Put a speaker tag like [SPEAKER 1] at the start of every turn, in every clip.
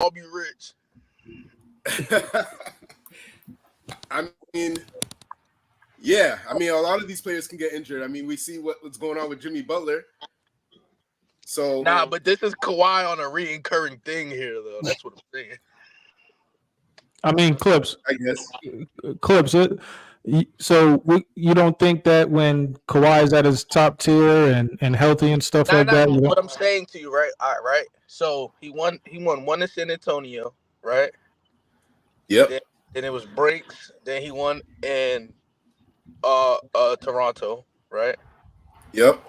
[SPEAKER 1] all be rich.
[SPEAKER 2] I mean, yeah. I mean, a lot of these players can get injured. I mean, we see what's going on with Jimmy Butler. So
[SPEAKER 1] Nah, but this is Kawhi on a reoccurring thing here, though. That's what I'm saying.
[SPEAKER 3] I mean, Clips.
[SPEAKER 2] I guess.
[SPEAKER 3] Clips. So you don't think that when Kawhi is at his top tier and healthy and stuff like that?
[SPEAKER 1] What I'm saying to you, right? All right. So he won one in San Antonio, right?
[SPEAKER 2] Yep.
[SPEAKER 1] Then it was breaks. Then he won in Toronto, right?
[SPEAKER 2] Yep.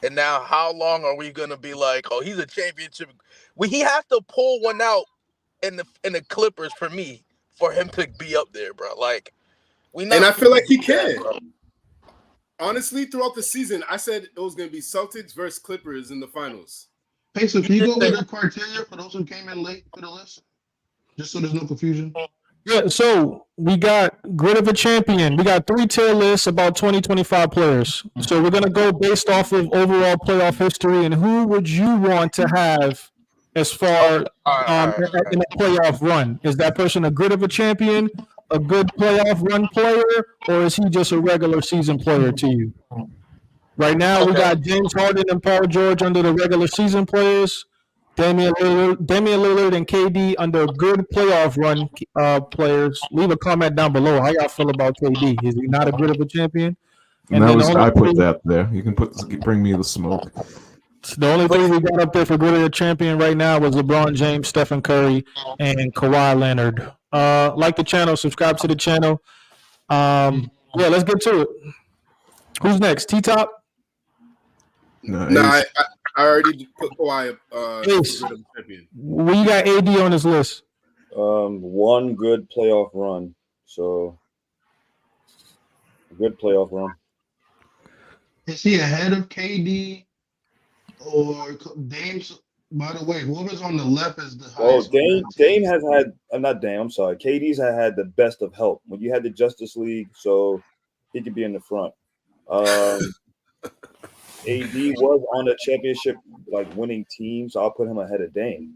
[SPEAKER 1] And now, how long are we gonna be like, oh, he's a championship? He has to pull one out in the Clippers for him to be up there, bro. Like
[SPEAKER 2] and I feel like he can. Honestly, throughout the season, I said it was gonna be Celtics versus Clippers in the finals.
[SPEAKER 4] Hey, so can you go over the criteria for those who came in late to the list, just so there's no confusion?
[SPEAKER 3] Yeah, so we got Grid of a Champion. We got 3 tier lists, about 20, 25 players. So we're going to go based off of overall playoff history and who would you want to have as far in a playoff run? Is that person a Grid of a Champion, a good playoff run player, or is he just a regular season player to you? Right now, we got James Harden and Paul George under the regular season players. Damian Lillard and KD under good playoff run players. Leave a comment down below. How y'all feel about KD? Is he not a Grid of a Champion?
[SPEAKER 5] And I put that there. You can bring me the smoke.
[SPEAKER 3] The only thing we got up there for Grid of a Champion right now was LeBron James, Stephen Curry, and Kawhi Leonard. Like the channel, subscribe to the channel. Yeah, let's get to it. Who's next? T-Top?
[SPEAKER 2] No, I already put Kawhi
[SPEAKER 3] Well, you got AD on this list.
[SPEAKER 6] One good playoff run. So, good playoff run.
[SPEAKER 4] Is he ahead of KD or Dame's? By the way, whoever's on the left is the highest.
[SPEAKER 6] Dame has had not Dame. I'm sorry. KD's had the best of help when you had the Justice League, so he could be in the front. AD was on a championship winning team, so I'll put him ahead of Dame.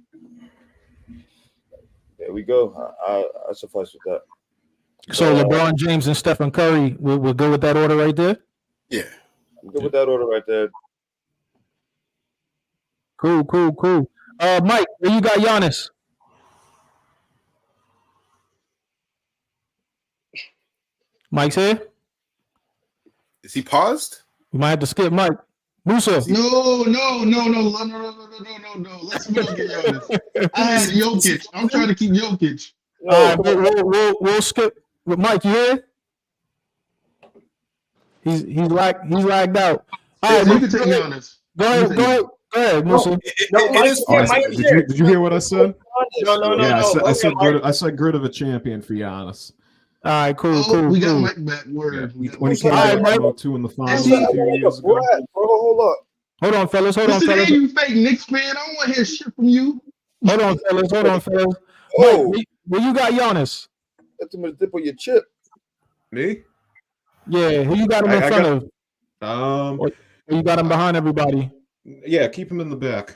[SPEAKER 6] There we go. I suffice with that.
[SPEAKER 3] So LeBron James and Stephen Curry, we'll go with that order right there?
[SPEAKER 2] Yeah.
[SPEAKER 6] We'll go with that order right there.
[SPEAKER 3] Cool. Mike, where you got Giannis? Mike's here?
[SPEAKER 2] Is he paused?
[SPEAKER 3] We might have to skip Mike. Musa.
[SPEAKER 4] No. Let's get Giannis. I had Jokic. I'm trying to keep Jokic.
[SPEAKER 3] All right, we'll skip. Mike, you here? He's lagged out. All right,
[SPEAKER 4] you can take Giannis.
[SPEAKER 3] Go ahead, Musa.
[SPEAKER 5] Did you hear what I said?
[SPEAKER 6] No.
[SPEAKER 5] Yeah, I said Grid of a Champion for Giannis.
[SPEAKER 3] All right, cool.
[SPEAKER 4] We got Mike back. Word.
[SPEAKER 5] Yeah. When he came out 2 in the finals a few years ago.
[SPEAKER 6] Hold up.
[SPEAKER 3] Hold on, fellas.
[SPEAKER 4] Hey, you fake Knicks fan. I don't want to hear shit from you.
[SPEAKER 3] Hold on, fellas. Mike, where you got Giannis?
[SPEAKER 6] That's too much dip on your chip.
[SPEAKER 5] Me?
[SPEAKER 3] Yeah, who you got him in front of? Or you got him behind everybody?
[SPEAKER 5] Yeah, keep him in the back.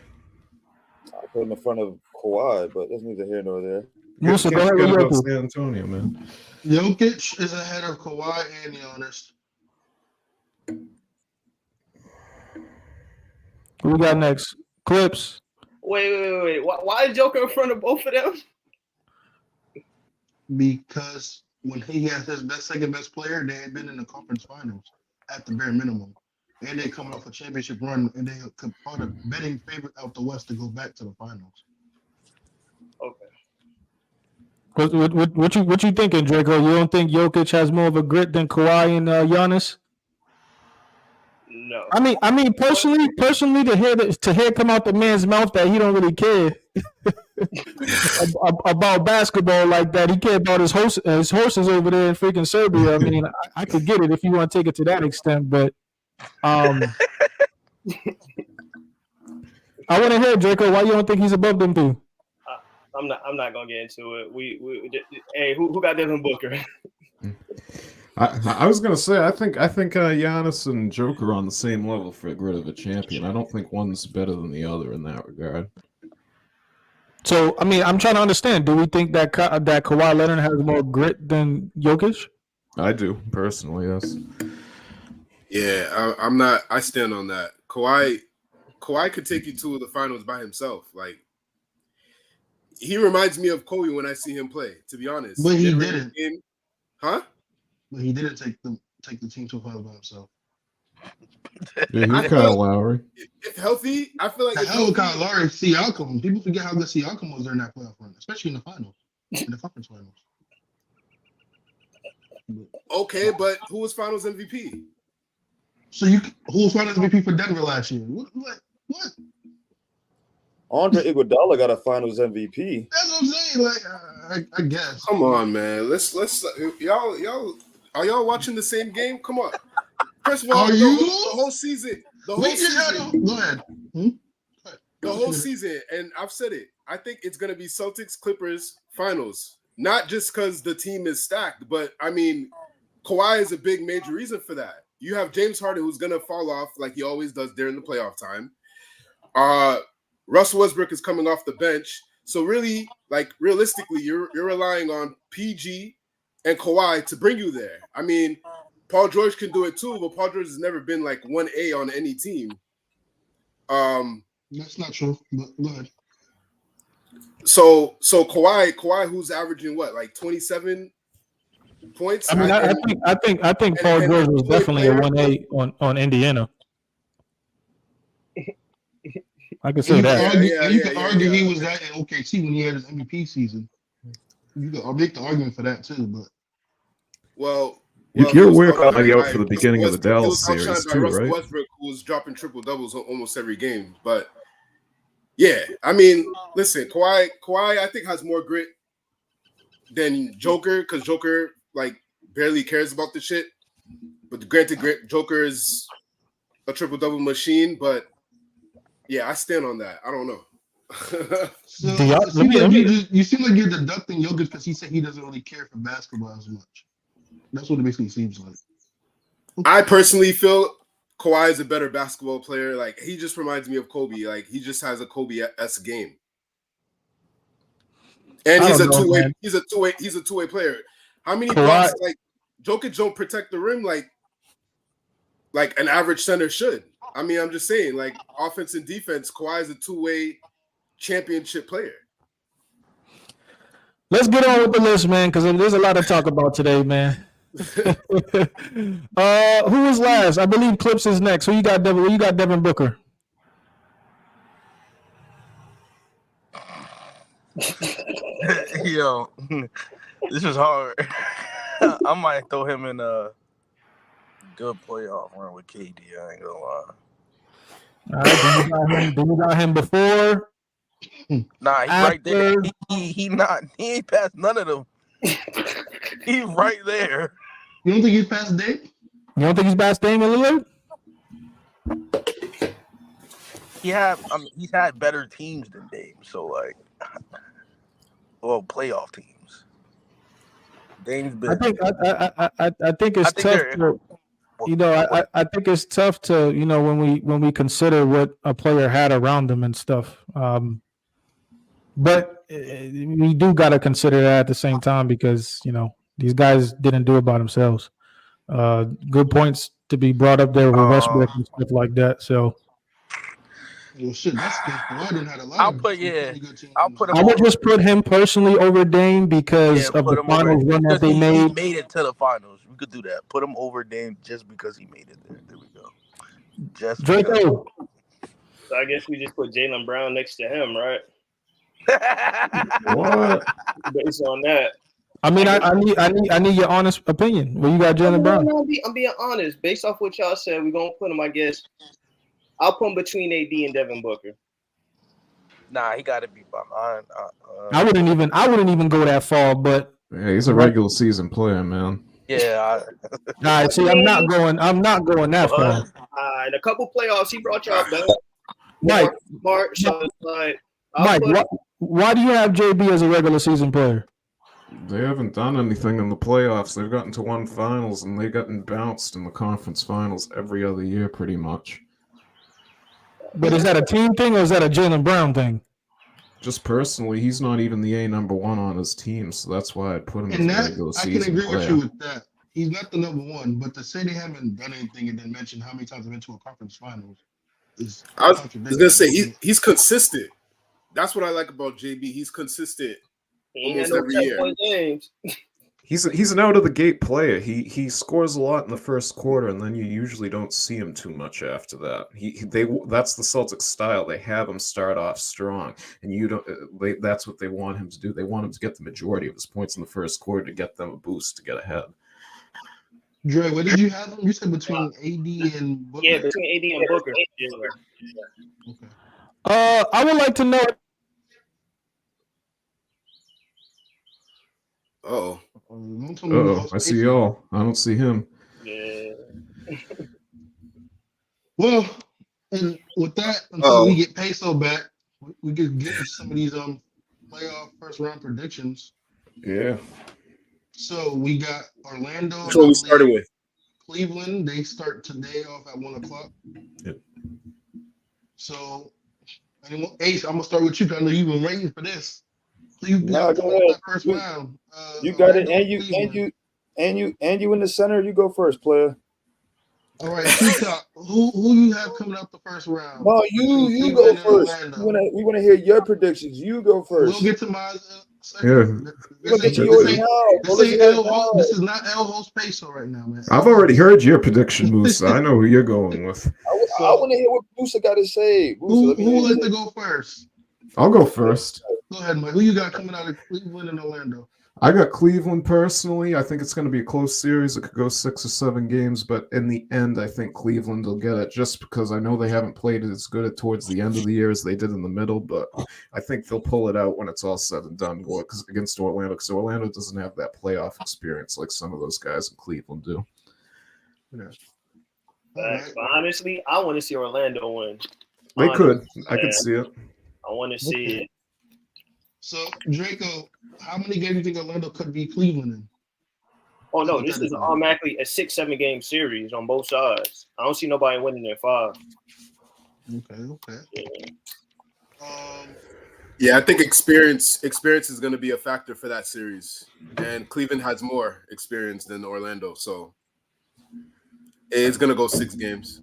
[SPEAKER 6] I put him in front of Kawhi, but that's neither here nor there.
[SPEAKER 3] Musa, go ahead with
[SPEAKER 5] about San Antonio, man.
[SPEAKER 4] Jokic is ahead of Kawhi and Giannis.
[SPEAKER 3] Who we got next? Clips.
[SPEAKER 7] Wait. Why is Joker in front of both of them?
[SPEAKER 4] Because when he has his second best player, they had been in the conference finals at the bare minimum. And they're coming off a championship run, and they are the betting favorite out the West to go back to the finals.
[SPEAKER 7] Okay.
[SPEAKER 3] What you thinking, Draco? You don't think Jokic has more of a grit than Kawhi and Giannis?
[SPEAKER 7] No.
[SPEAKER 3] I mean, personally, to hear come out the man's mouth that he don't really care about basketball like that. He care about his horses over there in freaking Serbia. I mean, I could get it if you want to take it to that extent, but I want to hear, Draco, why you don't think he's above them two?
[SPEAKER 7] I'm not gonna get into it. Hey, who got Devin Booker?
[SPEAKER 5] I was gonna say I think Giannis and Joker are on the same level for a Grid of a Champion. I don't think one's better than the other in that regard.
[SPEAKER 3] So, I mean, I'm trying to understand. Do we think that that Kawhi Leonard has more grit than Jokic?
[SPEAKER 5] I do personally, yes.
[SPEAKER 2] Yeah, I'm not. I stand on that. Kawhi could take you to the finals by himself. Like he reminds me of Kobe when I see him play. To be honest,
[SPEAKER 4] But he
[SPEAKER 2] mid-range
[SPEAKER 4] didn't.
[SPEAKER 2] game, huh?
[SPEAKER 4] But he didn't take the team to a final by himself.
[SPEAKER 5] Yeah, he
[SPEAKER 2] I
[SPEAKER 5] was
[SPEAKER 2] feel
[SPEAKER 5] kind of
[SPEAKER 2] like
[SPEAKER 5] Lowry.
[SPEAKER 2] if healthy, I feel like
[SPEAKER 4] The
[SPEAKER 2] if
[SPEAKER 4] hell with
[SPEAKER 2] healthy,
[SPEAKER 4] Kyle Lowry, Siakam. People forget how good Siakam was during that playoff run, especially in the finals, in the conference finals.
[SPEAKER 2] okay, but who was Finals MVP?
[SPEAKER 4] So who was finals MVP for Denver last year? What?
[SPEAKER 6] Andre Iguodala got a Finals MVP.
[SPEAKER 4] That's what I'm saying. Like, I guess.
[SPEAKER 2] Come on, man. Let's y'all are y'all watching the same game? Come on. First of all,
[SPEAKER 4] Are
[SPEAKER 2] the
[SPEAKER 4] you?
[SPEAKER 2] whole season,
[SPEAKER 4] Go ahead.
[SPEAKER 2] the whole season, and I've said it. I think it's gonna be Celtics Clippers finals, not just because the team is stacked, but I mean, Kawhi is a big major reason for that. You have James Harden who's gonna fall off like he always does during the playoff time. Russell Westbrook is coming off the bench, so really, like realistically, you're relying on PG and Kawhi to bring you there. I mean, Paul George can do it too, but Paul George has never been like 1A on any team.
[SPEAKER 4] That's not true, but go ahead.
[SPEAKER 2] So Kawhi, who's averaging what, like 27 points?
[SPEAKER 3] I mean, I think Paul George was definitely a 1A on Indiana. I can say that.
[SPEAKER 4] You can argue he was that in OKC when he had his MVP season. You can make the argument for that too, but
[SPEAKER 5] You're aware probably out for the beginning of the Dallas series too, right?
[SPEAKER 2] Westbrook, who was dropping triple doubles almost every game. But yeah, I mean, listen, Kawhi, I think has more grit than Joker because Joker like barely cares about the shit. But granted, Joker is a triple double machine. But yeah, I stand on that. I don't know.
[SPEAKER 4] So you seem like you're deducting Jokic because he said he doesn't really care for basketball as much. That's what it basically seems like.
[SPEAKER 2] I personally feel Kawhi is a better basketball player. Like he just reminds me of Kobe. Like he just has a Kobe-esque game. And he's a two-way. He's a two-way player. How many blocks like Jokic don't protect the rim like an average center should? I mean, I'm just saying, like offense and defense, Kawhi is a two-way championship player.
[SPEAKER 3] Let's get on with the list, man, because there's a lot to talk about today, man. Who was last? I believe Clips is next. Who you got, Devin? You got Devin Booker.
[SPEAKER 1] Yo, this is hard. I might throw him in a good playoff run with KD. I ain't gonna lie.
[SPEAKER 3] All right, do you got him before?
[SPEAKER 1] Nah, he's right there. He ain't past none of them. He's right there.
[SPEAKER 4] You don't think he's past Dame?
[SPEAKER 3] You don't think he's past Dame Lillard?
[SPEAKER 1] He's had better teams than Dame, so like, well, playoff teams. Dame's been.
[SPEAKER 3] I think it's tough. I think it's tough to when we consider what a player had around him and stuff. But we do got to consider that at the same time because these guys didn't do it by themselves. Good points to be brought up there with Westbrook and stuff like that. So.
[SPEAKER 4] Well, shit, that's good. Harden had a lot.
[SPEAKER 1] I'll put him.
[SPEAKER 3] I would just put him personally over Dame because of the finals run that they made.
[SPEAKER 1] He made it to the finals. We could do that. Put him over Dame just because he made it there. There we go. Just
[SPEAKER 3] Draco.
[SPEAKER 7] So I guess we just put Jaylen Brown next to him, right?
[SPEAKER 5] What?
[SPEAKER 7] Based on that.
[SPEAKER 3] I mean, I need your honest opinion. Where you got Jaylen Brown?
[SPEAKER 7] I'm being honest. Based off what y'all said, we're gonna put him. I guess I'll put him between AD and Devin Booker.
[SPEAKER 1] Nah, he got to be behind.
[SPEAKER 3] I wouldn't even go that far, but
[SPEAKER 5] yeah, he's a regular season player, man.
[SPEAKER 1] Yeah.
[SPEAKER 3] All right. See, I'm not going that far.
[SPEAKER 7] In a couple playoffs, he brought y'all back.
[SPEAKER 3] Mike,
[SPEAKER 7] Smart. So it's like,
[SPEAKER 3] Mike, why do you have JB as a regular season player?
[SPEAKER 5] They haven't done anything in the playoffs. They've gotten to one finals, and they've gotten bounced in the conference finals every other year, pretty much.
[SPEAKER 3] But is that a team thing or is that a Jaylen Brown thing?
[SPEAKER 5] Just personally, he's not even the number 1 on his team, so that's why I'd put him as
[SPEAKER 4] And
[SPEAKER 5] a
[SPEAKER 4] that
[SPEAKER 5] regular
[SPEAKER 4] I can
[SPEAKER 5] season
[SPEAKER 4] agree with
[SPEAKER 5] player.
[SPEAKER 4] you with that. He's not the number one, but to say they haven't done anything and then mention how many times they've been to a conference finals is
[SPEAKER 2] I was gonna say
[SPEAKER 4] contradictory.
[SPEAKER 2] he's consistent. That's what I like about JB. He's consistent
[SPEAKER 7] He ain't had
[SPEAKER 2] almost
[SPEAKER 7] no
[SPEAKER 2] every
[SPEAKER 7] 10
[SPEAKER 2] year.
[SPEAKER 7] point games.
[SPEAKER 5] He's an out of the gate player. He scores a lot in the first quarter, and then you usually don't see him too much after that. That's the Celtics style. They have him start off strong, and you don't. That's what they want him to do. They want him to get the majority of his points in the first quarter to get them a boost to get ahead.
[SPEAKER 4] Dre, where did you have him? You said between AD and Booker?
[SPEAKER 7] Yeah, between AD and Booker. Yeah.
[SPEAKER 4] Okay.
[SPEAKER 3] I would like to know.
[SPEAKER 2] Oh,
[SPEAKER 4] Don't tell me we lost
[SPEAKER 5] I see
[SPEAKER 4] Peso.
[SPEAKER 5] y'all. I don't see him.
[SPEAKER 7] Yeah.
[SPEAKER 4] Well, and with that, until we get Peso back, we could get into some of these playoff first round predictions.
[SPEAKER 5] Yeah.
[SPEAKER 4] So we got Orlando.
[SPEAKER 2] that's what we started with.
[SPEAKER 4] Cleveland. They start today off at 1:00.
[SPEAKER 5] Yep.
[SPEAKER 4] So, Ace, I'm gonna start with you. 'Cause I know you've been waiting for this. Cleveland
[SPEAKER 6] Nah, go
[SPEAKER 4] coming
[SPEAKER 6] ahead.
[SPEAKER 4] up that first round.
[SPEAKER 6] You got it,
[SPEAKER 4] Orlando,
[SPEAKER 6] and you in the center. You go first, player.
[SPEAKER 4] All right, T-Top. Who you have coming out the first round?
[SPEAKER 6] No,
[SPEAKER 4] Between
[SPEAKER 6] you go
[SPEAKER 4] Cleveland and
[SPEAKER 6] first.
[SPEAKER 4] Orlando.
[SPEAKER 6] We wanna hear your predictions. You go first.
[SPEAKER 4] We'll get to mine second.
[SPEAKER 5] Yeah.
[SPEAKER 6] We're gonna get to yours now.
[SPEAKER 4] This is not El Host Peso right now, man.
[SPEAKER 5] I've already heard your prediction, Musa. I know who you're going with.
[SPEAKER 6] I want to hear what Musa got to say.
[SPEAKER 4] Who would like to go first?
[SPEAKER 5] I'll go first.
[SPEAKER 4] Go ahead, Mike. Who you got coming out of Cleveland and Orlando?
[SPEAKER 5] I got Cleveland personally. I think it's going to be a close series. It could go 6 or 7 games, but in the end, I think Cleveland will get it just because I know they haven't played it as good towards the end of the year as they did in the middle, but I think they'll pull it out when it's all said and done against Orlando because Orlando doesn't have that playoff experience like some of those guys in Cleveland do.
[SPEAKER 4] Yeah.
[SPEAKER 7] But honestly, I want to see Orlando win.
[SPEAKER 5] They could. I could see it.
[SPEAKER 7] I want to see it.
[SPEAKER 4] So, Draco, how many games do you think Orlando could beat Cleveland in?
[SPEAKER 7] Oh, no, this is automatically a 6-7 game series on both sides. I don't see nobody winning in 5.
[SPEAKER 4] Okay.
[SPEAKER 2] Yeah, I think experience is going to be a factor for that series, and Cleveland has more experience than Orlando, so it's going to go 6 games.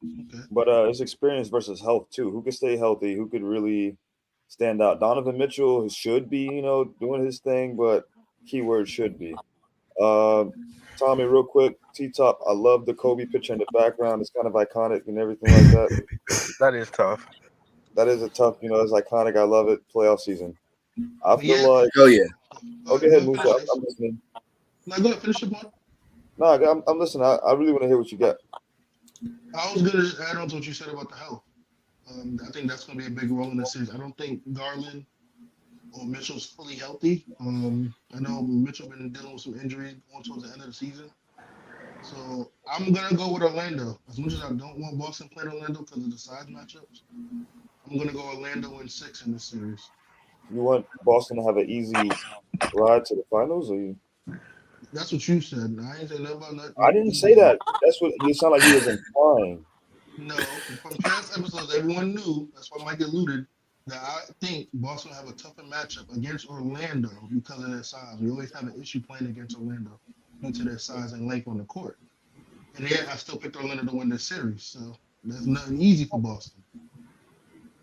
[SPEAKER 4] Okay.
[SPEAKER 6] But it's experience versus health too. Who could stay healthy? Who could really stand out? Donovan Mitchell should be, doing his thing, but keyword should be. Tommy, real quick, T-Top, I love the Kobe picture in the background. It's kind of iconic and everything like that.
[SPEAKER 1] That is tough.
[SPEAKER 6] That is a tough, it's iconic. I love it. Playoff season. I feel like.
[SPEAKER 2] Hell yeah.
[SPEAKER 6] Go ahead, Musa. I'm listening.
[SPEAKER 4] Now go ahead, finish your point.
[SPEAKER 6] No, I'm listening. I really want to hear what you got.
[SPEAKER 4] I was going to add on to what you said about the health. I think that's going to be a big role in this series. I don't think Garland or Mitchell's fully healthy. I know Mitchell been dealing with some injuries going towards the end of the season. So I'm going to go with Orlando. As much as I don't want Boston playing Orlando because of the size matchups, I'm going to go Orlando in 6 in this series.
[SPEAKER 6] You want Boston to have an easy ride to the finals? Or
[SPEAKER 4] That's what you said. I ain't say nothing about nothing.
[SPEAKER 6] I didn't say that. That's what you sound like you was implying.
[SPEAKER 4] No, from past episodes, everyone knew. That's why Mike alluded that I think Boston will have a tougher matchup against Orlando because of their size. We always have an issue playing against Orlando due to their size and length on the court. And yet, I still picked Orlando to win this series. So there's nothing easy for Boston.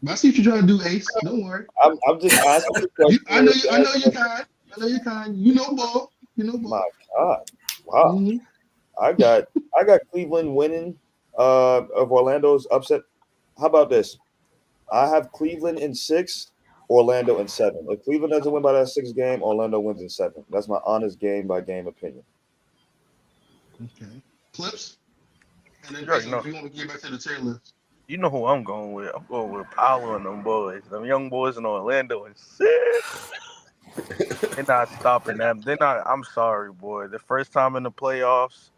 [SPEAKER 4] But I see what you're trying to do, Ace. Don't worry.
[SPEAKER 6] I'm just asking.
[SPEAKER 4] I know you're kind. I know you're kind. You know ball.
[SPEAKER 6] My God! Wow.
[SPEAKER 4] Mm-hmm.
[SPEAKER 6] I got Cleveland winning of Orlando's upset. How about this? I have Cleveland in 6, Orlando in 7. If Cleveland doesn't win by that 6th game, Orlando wins in 7. That's my honest game by game opinion.
[SPEAKER 4] Okay. Clips. And then
[SPEAKER 1] Right, no.
[SPEAKER 4] if you want to get back to the tier list.
[SPEAKER 1] You know who I'm going with. I'm going with Paolo and them boys. Them young boys in Orlando and they're not stopping them. They're not. I'm sorry, boy. The first time in the playoffs.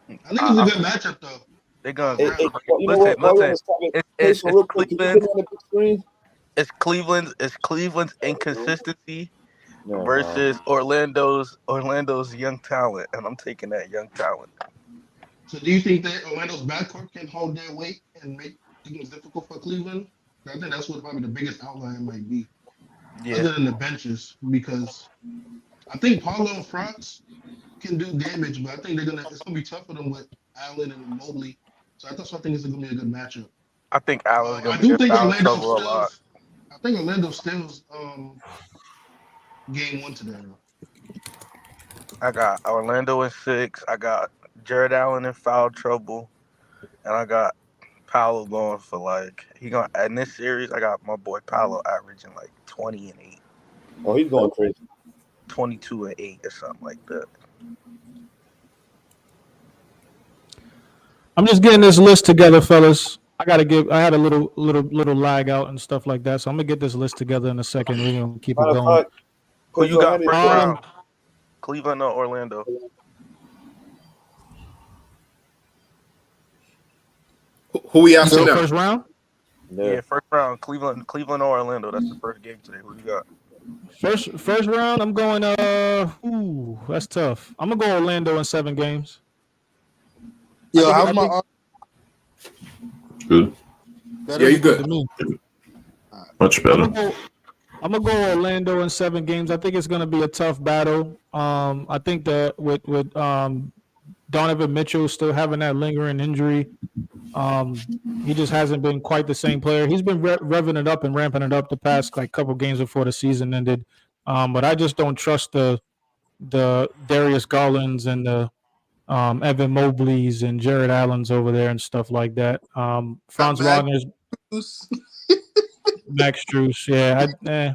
[SPEAKER 4] I think it's a good matchup, though.
[SPEAKER 1] They're gonna. It's Cleveland's inconsistency versus Orlando's young talent, and I'm taking that young talent.
[SPEAKER 4] So do you think that Orlando's backcourt can hold their weight and make things difficult for Cleveland? I think that's what probably the biggest outlier might be,
[SPEAKER 1] Yeah,
[SPEAKER 4] other than the benches, because I think Paulo and France can do damage, but I think it's gonna be tough for them with Allen and Mobley. So I think it's gonna be a good matchup.
[SPEAKER 1] I think Allen's
[SPEAKER 4] I
[SPEAKER 1] gonna be
[SPEAKER 4] do
[SPEAKER 1] in
[SPEAKER 4] think
[SPEAKER 1] foul
[SPEAKER 4] Orlando
[SPEAKER 1] trouble a lot.
[SPEAKER 4] steals. I think Orlando steals game one today.
[SPEAKER 1] I got Orlando in 6. I got Jared Allen in foul trouble, and I got Paolo going for like he gonna in this series. I got my boy Paolo averaging like 20 and 8,
[SPEAKER 6] Oh, he's going crazy.
[SPEAKER 1] 22 and 8 or something like that.
[SPEAKER 3] I'm just getting this list together, fellas. I had a little lag out and stuff like that, so I'm gonna get this list together in a second. We're gonna keep it
[SPEAKER 6] Matter of
[SPEAKER 3] going.
[SPEAKER 6] fact,
[SPEAKER 1] Who you
[SPEAKER 6] go
[SPEAKER 1] got
[SPEAKER 6] ahead
[SPEAKER 1] first
[SPEAKER 6] and
[SPEAKER 1] round? Cleveland or Orlando?
[SPEAKER 2] Who we
[SPEAKER 3] You
[SPEAKER 2] asking
[SPEAKER 3] said
[SPEAKER 2] now?
[SPEAKER 3] first round?
[SPEAKER 1] Yeah, first round. Cleveland or Orlando. That's the first game today. Who you got?
[SPEAKER 3] First round. I'm going. That's tough. I'm gonna go Orlando in 7 games.
[SPEAKER 8] Yo,
[SPEAKER 3] I
[SPEAKER 8] how's
[SPEAKER 3] think-
[SPEAKER 8] my
[SPEAKER 5] Good.
[SPEAKER 8] better?
[SPEAKER 2] Yeah, you
[SPEAKER 3] good
[SPEAKER 2] good.
[SPEAKER 3] to me.
[SPEAKER 5] Much better.
[SPEAKER 3] I'm gonna go Orlando in 7 games. I think it's gonna be a tough battle. I think that with Donovan Mitchell still having that lingering injury, he just hasn't been quite the same player. He's been revving it up and ramping it up the past like couple games before the season ended. But I just don't trust the Darius Garlands and the Evan Mobleys and Jared Allens over there and stuff like that. Franz
[SPEAKER 8] Max
[SPEAKER 3] Wagner's
[SPEAKER 8] Strus.
[SPEAKER 3] Max Strus. Yeah,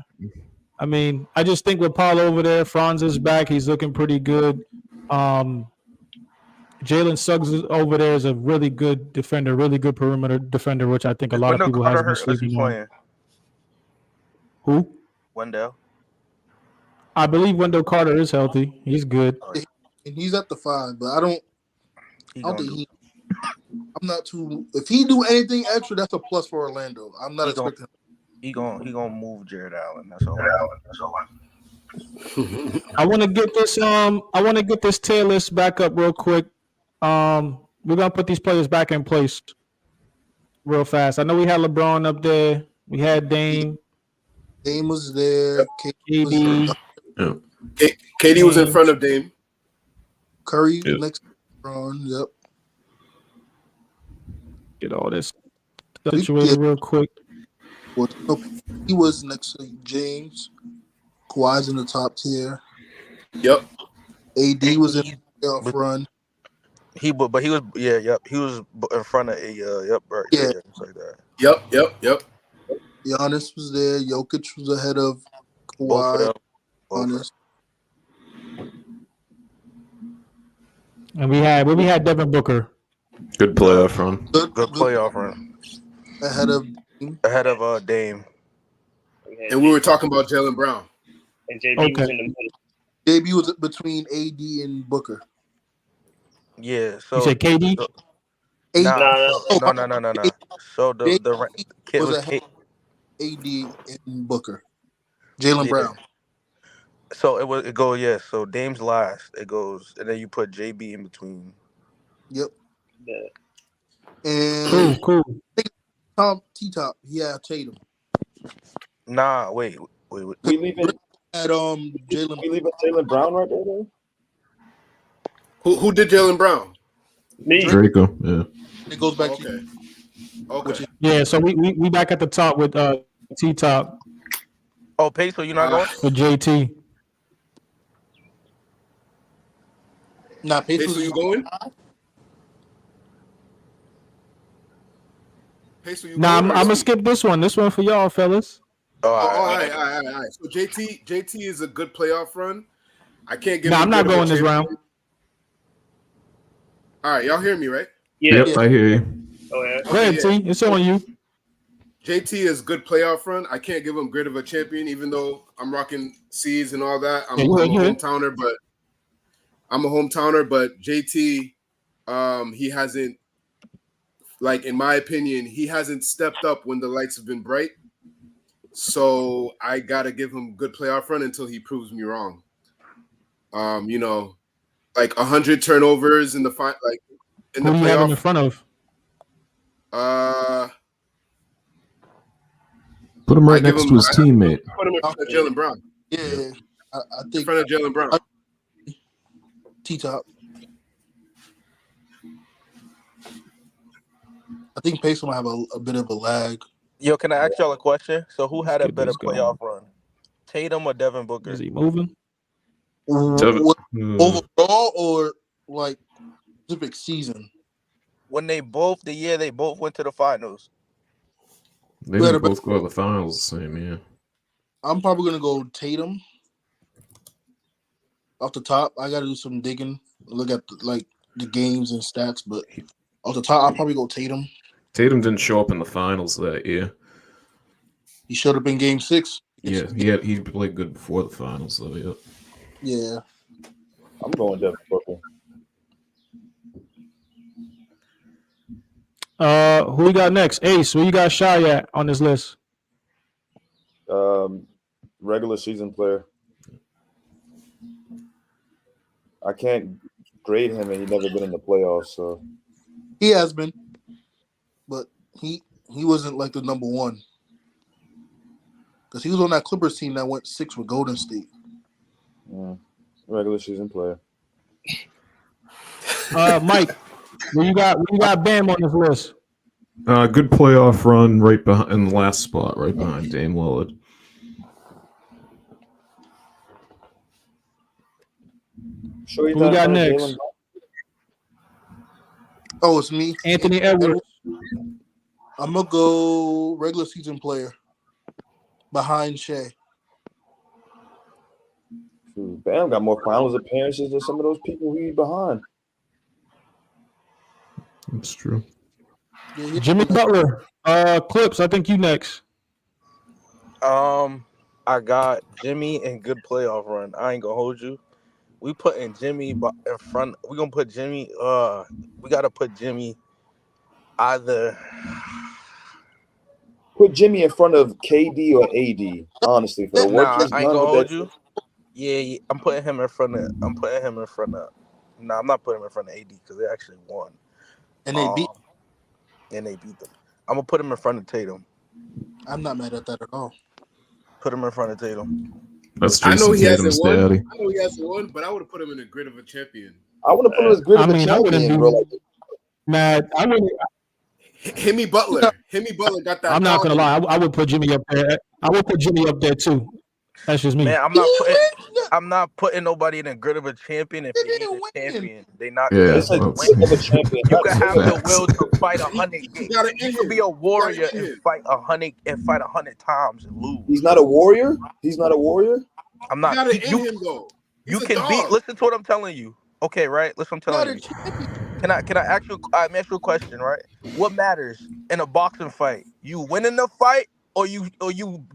[SPEAKER 3] I mean, I just think with Paul over there, Franz is back. He's looking pretty good. Jalen Suggs is over there is a really good defender, really good perimeter defender, which I think a
[SPEAKER 1] Is
[SPEAKER 3] lot of
[SPEAKER 1] Wendell
[SPEAKER 3] people
[SPEAKER 1] Carter
[SPEAKER 3] has been
[SPEAKER 1] hurt? Unless he's
[SPEAKER 3] sleeping on.
[SPEAKER 1] playing.
[SPEAKER 3] Who?
[SPEAKER 1] Wendell.
[SPEAKER 3] I believe Wendell Carter is healthy. He's good.
[SPEAKER 8] And he's at the 5, but I
[SPEAKER 1] He
[SPEAKER 8] don't
[SPEAKER 1] gonna
[SPEAKER 8] think
[SPEAKER 1] do.
[SPEAKER 8] he. I'm not too. If he do anything extra, that's a plus for Orlando. I'm not
[SPEAKER 1] He gonna
[SPEAKER 8] expecting.
[SPEAKER 1] he gonna move Jared Allen. That's all.
[SPEAKER 3] I want to get this. I want to get this tier list back up real quick. We're gonna put these players back in place real fast. I know we had LeBron up there. We had Dame,
[SPEAKER 8] Dame was there. KD was
[SPEAKER 3] KD,
[SPEAKER 5] Yeah.
[SPEAKER 2] KD was in front of Dame.
[SPEAKER 8] Curry
[SPEAKER 5] Yeah.
[SPEAKER 8] next to LeBron. Yep.
[SPEAKER 3] get all this situated real quick.
[SPEAKER 8] Well, he was next to James. Kawhi's in the top tier.
[SPEAKER 2] Yep.
[SPEAKER 8] AD was in the playoff run.
[SPEAKER 1] He was he was in front of right,
[SPEAKER 8] Yeah.
[SPEAKER 1] just like that.
[SPEAKER 2] Yep.
[SPEAKER 8] Giannis was there. Jokic was ahead of
[SPEAKER 1] Both of
[SPEAKER 8] Kawhi.
[SPEAKER 1] them. Both of them.
[SPEAKER 8] Giannis.
[SPEAKER 3] And we had Devin Booker.
[SPEAKER 5] Good playoff run.
[SPEAKER 1] Good playoff run
[SPEAKER 8] Ahead of Dame.
[SPEAKER 1] ahead of Dame.
[SPEAKER 2] And we were talking about Jalen Brown.
[SPEAKER 7] And JB
[SPEAKER 3] Okay.
[SPEAKER 7] was in the middle.
[SPEAKER 8] JB was between AD and Booker.
[SPEAKER 1] Yeah. So
[SPEAKER 3] You said KD?
[SPEAKER 8] AD
[SPEAKER 1] no. So the kid
[SPEAKER 8] was
[SPEAKER 1] was
[SPEAKER 8] ahead of AD and Booker. Jalen
[SPEAKER 1] Yeah.
[SPEAKER 8] Brown.
[SPEAKER 1] So so Dame's last. It goes and then you put JB in between.
[SPEAKER 8] Yep.
[SPEAKER 7] Yeah.
[SPEAKER 8] And
[SPEAKER 3] Cool.
[SPEAKER 8] Tom T-Top. Yeah, Tatum.
[SPEAKER 1] Nah, wait.
[SPEAKER 6] We leaving.
[SPEAKER 8] Had Jalen.
[SPEAKER 6] We leaving Jalen Brown right there, though.
[SPEAKER 2] Who did Jalen Brown?
[SPEAKER 7] Me.
[SPEAKER 5] Draco. Yeah.
[SPEAKER 8] It goes back
[SPEAKER 2] Okay.
[SPEAKER 8] to
[SPEAKER 2] Okay.
[SPEAKER 3] Yeah, so we back at the top with T Top
[SPEAKER 1] Oh, Peso, you not going?
[SPEAKER 3] with JT.
[SPEAKER 8] Nah,
[SPEAKER 2] Hey, so you going? Peso, you
[SPEAKER 3] Nah,
[SPEAKER 2] going?
[SPEAKER 3] I'm gonna skip this one. This one for y'all, fellas.
[SPEAKER 2] Oh, all right. So JT is a good playoff run. I can't give.
[SPEAKER 3] Nah,
[SPEAKER 2] him
[SPEAKER 3] I'm not
[SPEAKER 2] good of a
[SPEAKER 3] going this
[SPEAKER 2] champion.
[SPEAKER 3] round.
[SPEAKER 2] All right, y'all hear me, right?
[SPEAKER 7] Yeah.
[SPEAKER 5] Yep, I hear you.
[SPEAKER 7] Oh, yeah.
[SPEAKER 3] Go ahead, T. It's on you.
[SPEAKER 2] JT is good playoff run. I can't give him grid of a champion, even though I'm rocking C's and all that. I'm a hometowner, but JT, he hasn't, like, in my opinion, he hasn't stepped up when the lights have been bright. So I gotta give him good playoff run until he proves me wrong. Like 100 turnovers in the
[SPEAKER 3] Who do you have him in front of?
[SPEAKER 5] Put him
[SPEAKER 2] I
[SPEAKER 5] right
[SPEAKER 2] give
[SPEAKER 5] next
[SPEAKER 2] him-
[SPEAKER 5] to his
[SPEAKER 2] I-
[SPEAKER 5] teammate.
[SPEAKER 2] Put him in front of Jalen Brown.
[SPEAKER 8] Yeah, I
[SPEAKER 2] In
[SPEAKER 8] think
[SPEAKER 2] front of Jalen Brown.
[SPEAKER 8] T-Top. I think Pace might have a bit of a lag.
[SPEAKER 1] Yo, can I ask y'all a question? So who had a
[SPEAKER 3] Get
[SPEAKER 1] better
[SPEAKER 3] this going.
[SPEAKER 1] playoff run, Tatum or Devin Booker?
[SPEAKER 3] Is he moving?
[SPEAKER 8] What, overall or like specific season?
[SPEAKER 1] When the year they both went to the finals.
[SPEAKER 5] They didn't both go to the finals the same year.
[SPEAKER 8] I'm probably gonna go Tatum. Off the top, I gotta do some digging, look at the games and stats, but off the top, I'll probably go Tatum.
[SPEAKER 5] Tatum didn't show up in the finals that year.
[SPEAKER 8] He showed up in Game 6.
[SPEAKER 5] Yeah, he played good before the finals though. Yeah.
[SPEAKER 8] Yeah.
[SPEAKER 6] I'm going Devin Booker.
[SPEAKER 3] Who we got next? Ace, where you got Shy at on this list?
[SPEAKER 6] Regular season player. I can't grade him, and he's never been in the playoffs. So
[SPEAKER 8] He has been, but he wasn't like the number one because he was on that Clippers team that went 6 with Golden State.
[SPEAKER 6] regular season player.
[SPEAKER 3] Mike, where you got Bam on this list?
[SPEAKER 5] Good playoff run right behind in the last spot, right behind Dame Lillard.
[SPEAKER 6] Sure,
[SPEAKER 3] Who we got next?
[SPEAKER 8] Oh, it's me,
[SPEAKER 3] Anthony Edwards.
[SPEAKER 8] I'm gonna go regular season player behind Shea.
[SPEAKER 6] Bam got more finals appearances than some of those people he behind.
[SPEAKER 5] That's true.
[SPEAKER 8] Yeah,
[SPEAKER 3] Jimmy Butler. Clips, I think you next.
[SPEAKER 1] I got Jimmy in good playoff run. I ain't gonna hold you. We putting Jimmy in front. We gonna put Jimmy. We gotta put Jimmy either.
[SPEAKER 6] Put Jimmy in front of KD or AD. Honestly, for the work
[SPEAKER 1] Nah,
[SPEAKER 6] he's
[SPEAKER 1] I ain't
[SPEAKER 6] done
[SPEAKER 1] gonna
[SPEAKER 6] with
[SPEAKER 1] hold
[SPEAKER 6] that.
[SPEAKER 1] you. Yeah, I'm putting him in front of. Nah, I'm not putting him in front of AD because they actually won.
[SPEAKER 8] and they beat.
[SPEAKER 1] And they beat them. I'm gonna put him in front of Tatum.
[SPEAKER 8] I'm not mad at that at all.
[SPEAKER 1] Put him in front of Tatum.
[SPEAKER 5] That's
[SPEAKER 2] I know
[SPEAKER 5] Jason
[SPEAKER 2] he hasn't
[SPEAKER 5] Tatum's
[SPEAKER 2] won.
[SPEAKER 5] daddy.
[SPEAKER 2] I know he hasn't won, but I would have put him in the grid of a champion.
[SPEAKER 6] I would have put him as good as a
[SPEAKER 3] I wouldn't
[SPEAKER 6] champion, bro.
[SPEAKER 3] be mad. I wouldn't.
[SPEAKER 2] Himmy Butler. Himmy Butler got that.
[SPEAKER 3] I'm not gonna
[SPEAKER 2] dog.
[SPEAKER 3] lie. I would put Jimmy up there. I would put Jimmy up there too. That's just me.
[SPEAKER 1] Man, I'm not putting nobody in the grid of a champion if they ain't a champion. They not.
[SPEAKER 5] Yeah,
[SPEAKER 6] It's a
[SPEAKER 5] that's-
[SPEAKER 6] grid of a champion.
[SPEAKER 1] You can have the
[SPEAKER 5] Facts.
[SPEAKER 1] will to fight 100
[SPEAKER 2] You
[SPEAKER 1] games.
[SPEAKER 2] gotta
[SPEAKER 1] You
[SPEAKER 2] end
[SPEAKER 1] can
[SPEAKER 2] him.
[SPEAKER 1] be a warrior
[SPEAKER 2] You gotta end
[SPEAKER 1] and
[SPEAKER 2] him.
[SPEAKER 1] fight 100 times and lose.
[SPEAKER 6] He's not a warrior. He's not a warrior.
[SPEAKER 1] I'm
[SPEAKER 2] You
[SPEAKER 1] not.
[SPEAKER 2] gotta end
[SPEAKER 1] You,
[SPEAKER 2] him though.
[SPEAKER 1] you
[SPEAKER 2] He's a
[SPEAKER 1] can
[SPEAKER 2] dog.
[SPEAKER 1] beat. Listen to what I'm telling you. Okay, right? Listen, what I'm
[SPEAKER 8] Not
[SPEAKER 1] telling
[SPEAKER 8] a
[SPEAKER 1] you.
[SPEAKER 8] champion.
[SPEAKER 1] Can I ask you? Ask you a question, right? What matters in a boxing fight? You winning the fight, or you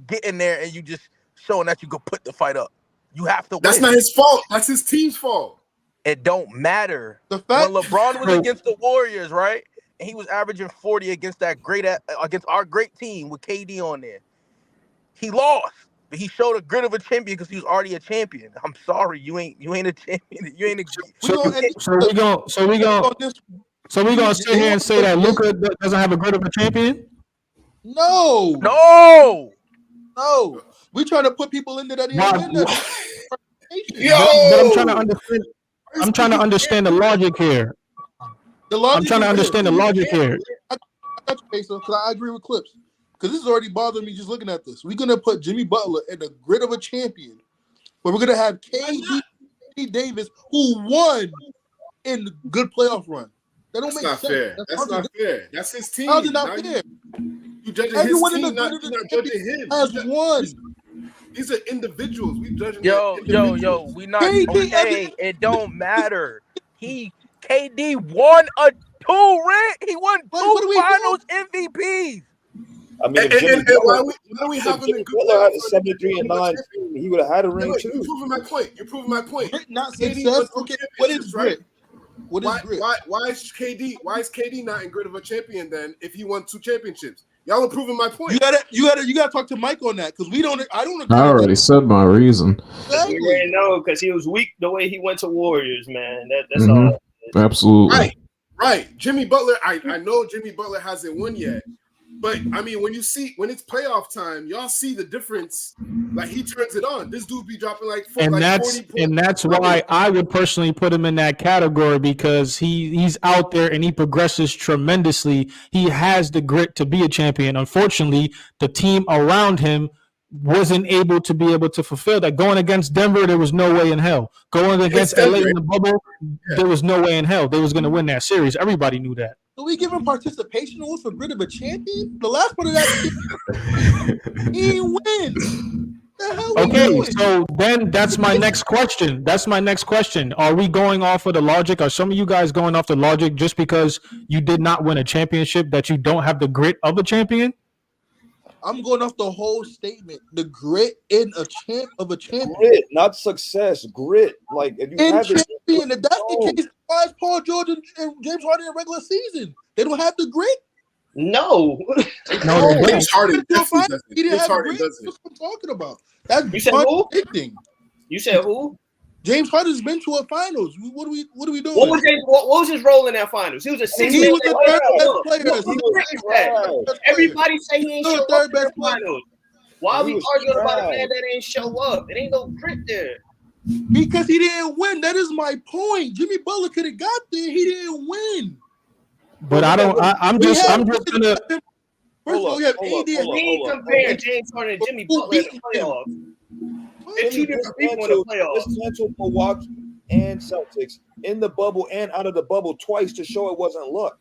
[SPEAKER 1] get in there and you just showing that you could put the fight up? You have to win.
[SPEAKER 2] That's not his fault. That's his team's fault.
[SPEAKER 1] It don't matter.
[SPEAKER 8] The fact
[SPEAKER 1] When LeBron was against the Warriors, right, and he was averaging 40 against against our great team with KD on there, he lost. But he showed a grit of a champion because he was already a champion. I'm sorry, you ain't a champion. You ain't a.
[SPEAKER 3] So
[SPEAKER 8] gonna end
[SPEAKER 3] we gonna sit here and say that Luka doesn't have a grid of a champion?
[SPEAKER 8] No. We trying to put people into that.
[SPEAKER 3] Why-
[SPEAKER 8] Win that.
[SPEAKER 3] But I'm trying to understand. I'm trying to understand the logic here.
[SPEAKER 8] The logic
[SPEAKER 3] I'm trying to
[SPEAKER 8] is
[SPEAKER 3] understand the logic here.
[SPEAKER 8] I got you, Peso, because I agree with Clips. Because this is already bothering me just looking at this. We're gonna put Jimmy Butler in the grid of a champion, but we're gonna have KD Davis, who won in the good playoff run. That don't
[SPEAKER 2] That's
[SPEAKER 8] make
[SPEAKER 2] not
[SPEAKER 8] sense.
[SPEAKER 2] fair. That's not fair. That's his team.
[SPEAKER 8] How's it not
[SPEAKER 2] Now
[SPEAKER 8] fair?
[SPEAKER 2] You judging
[SPEAKER 8] Everyone
[SPEAKER 2] his
[SPEAKER 8] in the
[SPEAKER 2] team, not,
[SPEAKER 8] grid of
[SPEAKER 2] you're
[SPEAKER 8] the
[SPEAKER 2] not judging him.
[SPEAKER 8] has won.
[SPEAKER 2] These are individuals. We judging
[SPEAKER 1] Yo,
[SPEAKER 2] individuals.
[SPEAKER 1] we not
[SPEAKER 8] KD
[SPEAKER 1] okay. It don't matter. KD won a 2 ring. He won
[SPEAKER 8] What are
[SPEAKER 1] 2
[SPEAKER 8] we
[SPEAKER 1] finals MVPs.
[SPEAKER 6] I mean, if Jimmy
[SPEAKER 2] And
[SPEAKER 6] Butler,
[SPEAKER 2] why do we
[SPEAKER 6] if
[SPEAKER 2] have him
[SPEAKER 6] Jimmy
[SPEAKER 2] in good
[SPEAKER 6] Butler had a
[SPEAKER 2] playoff run?
[SPEAKER 6] 73-9 team, he would have had a ring
[SPEAKER 2] You're
[SPEAKER 6] too.
[SPEAKER 2] proving my point. You're proving my point.
[SPEAKER 8] Grit, not
[SPEAKER 2] KD
[SPEAKER 8] success.
[SPEAKER 2] won 2
[SPEAKER 8] Okay, what is
[SPEAKER 2] championships, right?
[SPEAKER 8] grit? What is grit?
[SPEAKER 2] Why is KD not in grid of a champion then if he won 2 championships? Y'all are proving my point.
[SPEAKER 8] You gotta talk to Mike on that because I don't agree.
[SPEAKER 5] I
[SPEAKER 8] with
[SPEAKER 5] already said my reason.
[SPEAKER 8] that.
[SPEAKER 7] We
[SPEAKER 8] Exactly.
[SPEAKER 7] already know because he was weak the way he went to Warriors, man. That's
[SPEAKER 5] Mhm.
[SPEAKER 7] all.
[SPEAKER 5] Absolutely.
[SPEAKER 2] Right. Jimmy Butler, I know Jimmy Butler hasn't won yet, But I mean, when it's playoff time, y'all see the difference. Like he turns it on. This dude be dropping like 40 points.
[SPEAKER 3] And that's why I would personally put him in that category, because he's out there and he progresses tremendously. He has the grit to be a champion. Unfortunately, the team around him wasn't able to fulfill that. Going against Denver, there was no way in hell. Going against LA in the bubble, there was no way in hell they was going to win that series. Everybody knew that.
[SPEAKER 8] So we give him participation awards for grit of a champion? The last part of that, he ain't win. The hell we
[SPEAKER 3] Okay,
[SPEAKER 8] doing?
[SPEAKER 3] so then that's my next question. Are we going off of the logic? Are some of you guys going off the logic just because you did not win a championship that you don't have the grit of a champion?
[SPEAKER 8] I'm going off the whole statement. The grit in a champion.
[SPEAKER 6] Grit, not success. Grit. Like if you
[SPEAKER 8] In
[SPEAKER 6] have it,
[SPEAKER 8] champion, if that's the case, why is Paul George and James Harden in regular season? They don't have the grit.
[SPEAKER 7] No.
[SPEAKER 3] No,
[SPEAKER 2] James Harden definitely doesn't.
[SPEAKER 8] He didn't
[SPEAKER 2] James
[SPEAKER 8] have the
[SPEAKER 2] Harden
[SPEAKER 8] grit.
[SPEAKER 2] doesn't.
[SPEAKER 8] That's what I'm talking about. That's
[SPEAKER 7] You said who?
[SPEAKER 8] contradicting.
[SPEAKER 7] You said who?
[SPEAKER 8] James Harden's been to a finals. What are we doing?
[SPEAKER 7] What was his role in that finals? He was a six.
[SPEAKER 8] He was the third best player.
[SPEAKER 7] He was everybody say he ain't show up in the finals. Why are we arguing about a man that ain't show up? It ain't no grit there.
[SPEAKER 8] Because he didn't win. That is my point. Jimmy Butler could have got there. He didn't win.
[SPEAKER 3] But I'm just gonna.
[SPEAKER 8] First of all, we have AD.
[SPEAKER 7] We ain't comparing James Harden and Jimmy Butler in the playoffs. They're two different people in the playoffs.
[SPEAKER 6] Dismantled Milwaukee and Celtics in the bubble and out of the bubble twice to show it wasn't luck.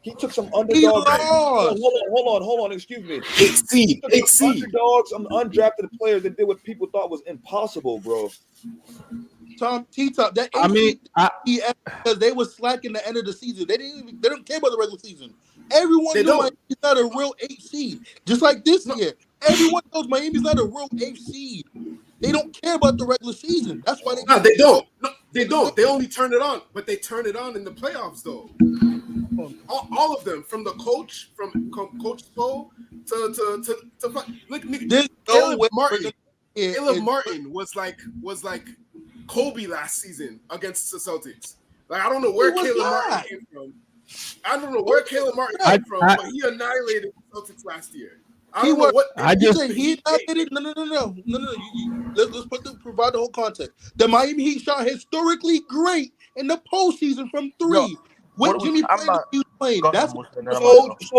[SPEAKER 6] He took some underdogs. Hold on. Excuse me.
[SPEAKER 2] Eight seed.
[SPEAKER 6] Underdogs, some undrafted players that did what people thought was impossible, bro.
[SPEAKER 8] Tom T-Top. That because they were slacking the end of the season. They don't care about the regular season. Everyone knew Miami's not a real 8 seed. Just like this year. Everyone knows Miami's not a real 8 seed. They don't care about the regular season. That's why
[SPEAKER 2] they don't. No, they don't. They only turn it on, but they turn it on in the playoffs, though. All of them, from the coach, from Coach Spo to look, Caleb Martin was like Kobe last season against the Celtics. Like I don't know where Caleb Martin came from. But he annihilated the Celtics last year. I don't know what.
[SPEAKER 8] He annihilated. No. Let's provide the whole context. The Miami Heat shot historically great in the postseason from 3. When Jimmy played, that's
[SPEAKER 6] so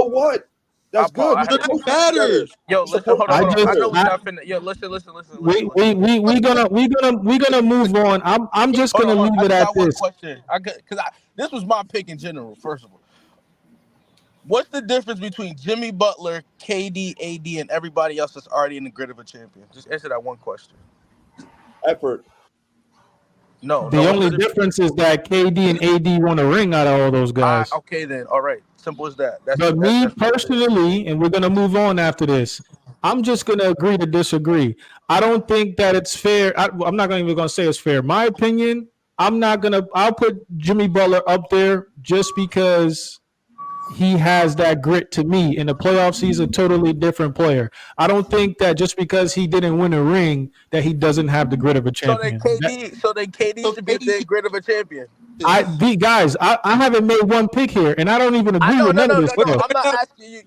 [SPEAKER 6] what? That's good.
[SPEAKER 8] That matters.
[SPEAKER 1] Yo, listen, hold on. I know we're not finna. Yo, listen.
[SPEAKER 3] We're gonna move on. I'm just gonna leave it at this.
[SPEAKER 1] This was my pick in general. First of all, what's the difference between Jimmy Butler, KD, AD, and everybody else that's already in the grid of a champion? Just answer that one question.
[SPEAKER 6] Effort.
[SPEAKER 3] No. The only difference is that KD and AD won a ring out of all those guys.
[SPEAKER 1] Okay, then. All right. Simple as that.
[SPEAKER 3] But me personally, and we're going to move on after this, I'm just going to agree to disagree. I don't think that it's fair. I'm not even going to say it's fair. My opinion, I'll put Jimmy Butler up there just because he has that grit to me. In the playoffs, he's a totally different player. I don't think that just because he didn't win a ring that he doesn't have the grit of a champion.
[SPEAKER 1] So then KD should be the grit of a champion.
[SPEAKER 3] I haven't made one pick here, and I don't even agree with none of this.
[SPEAKER 1] I'm not asking you.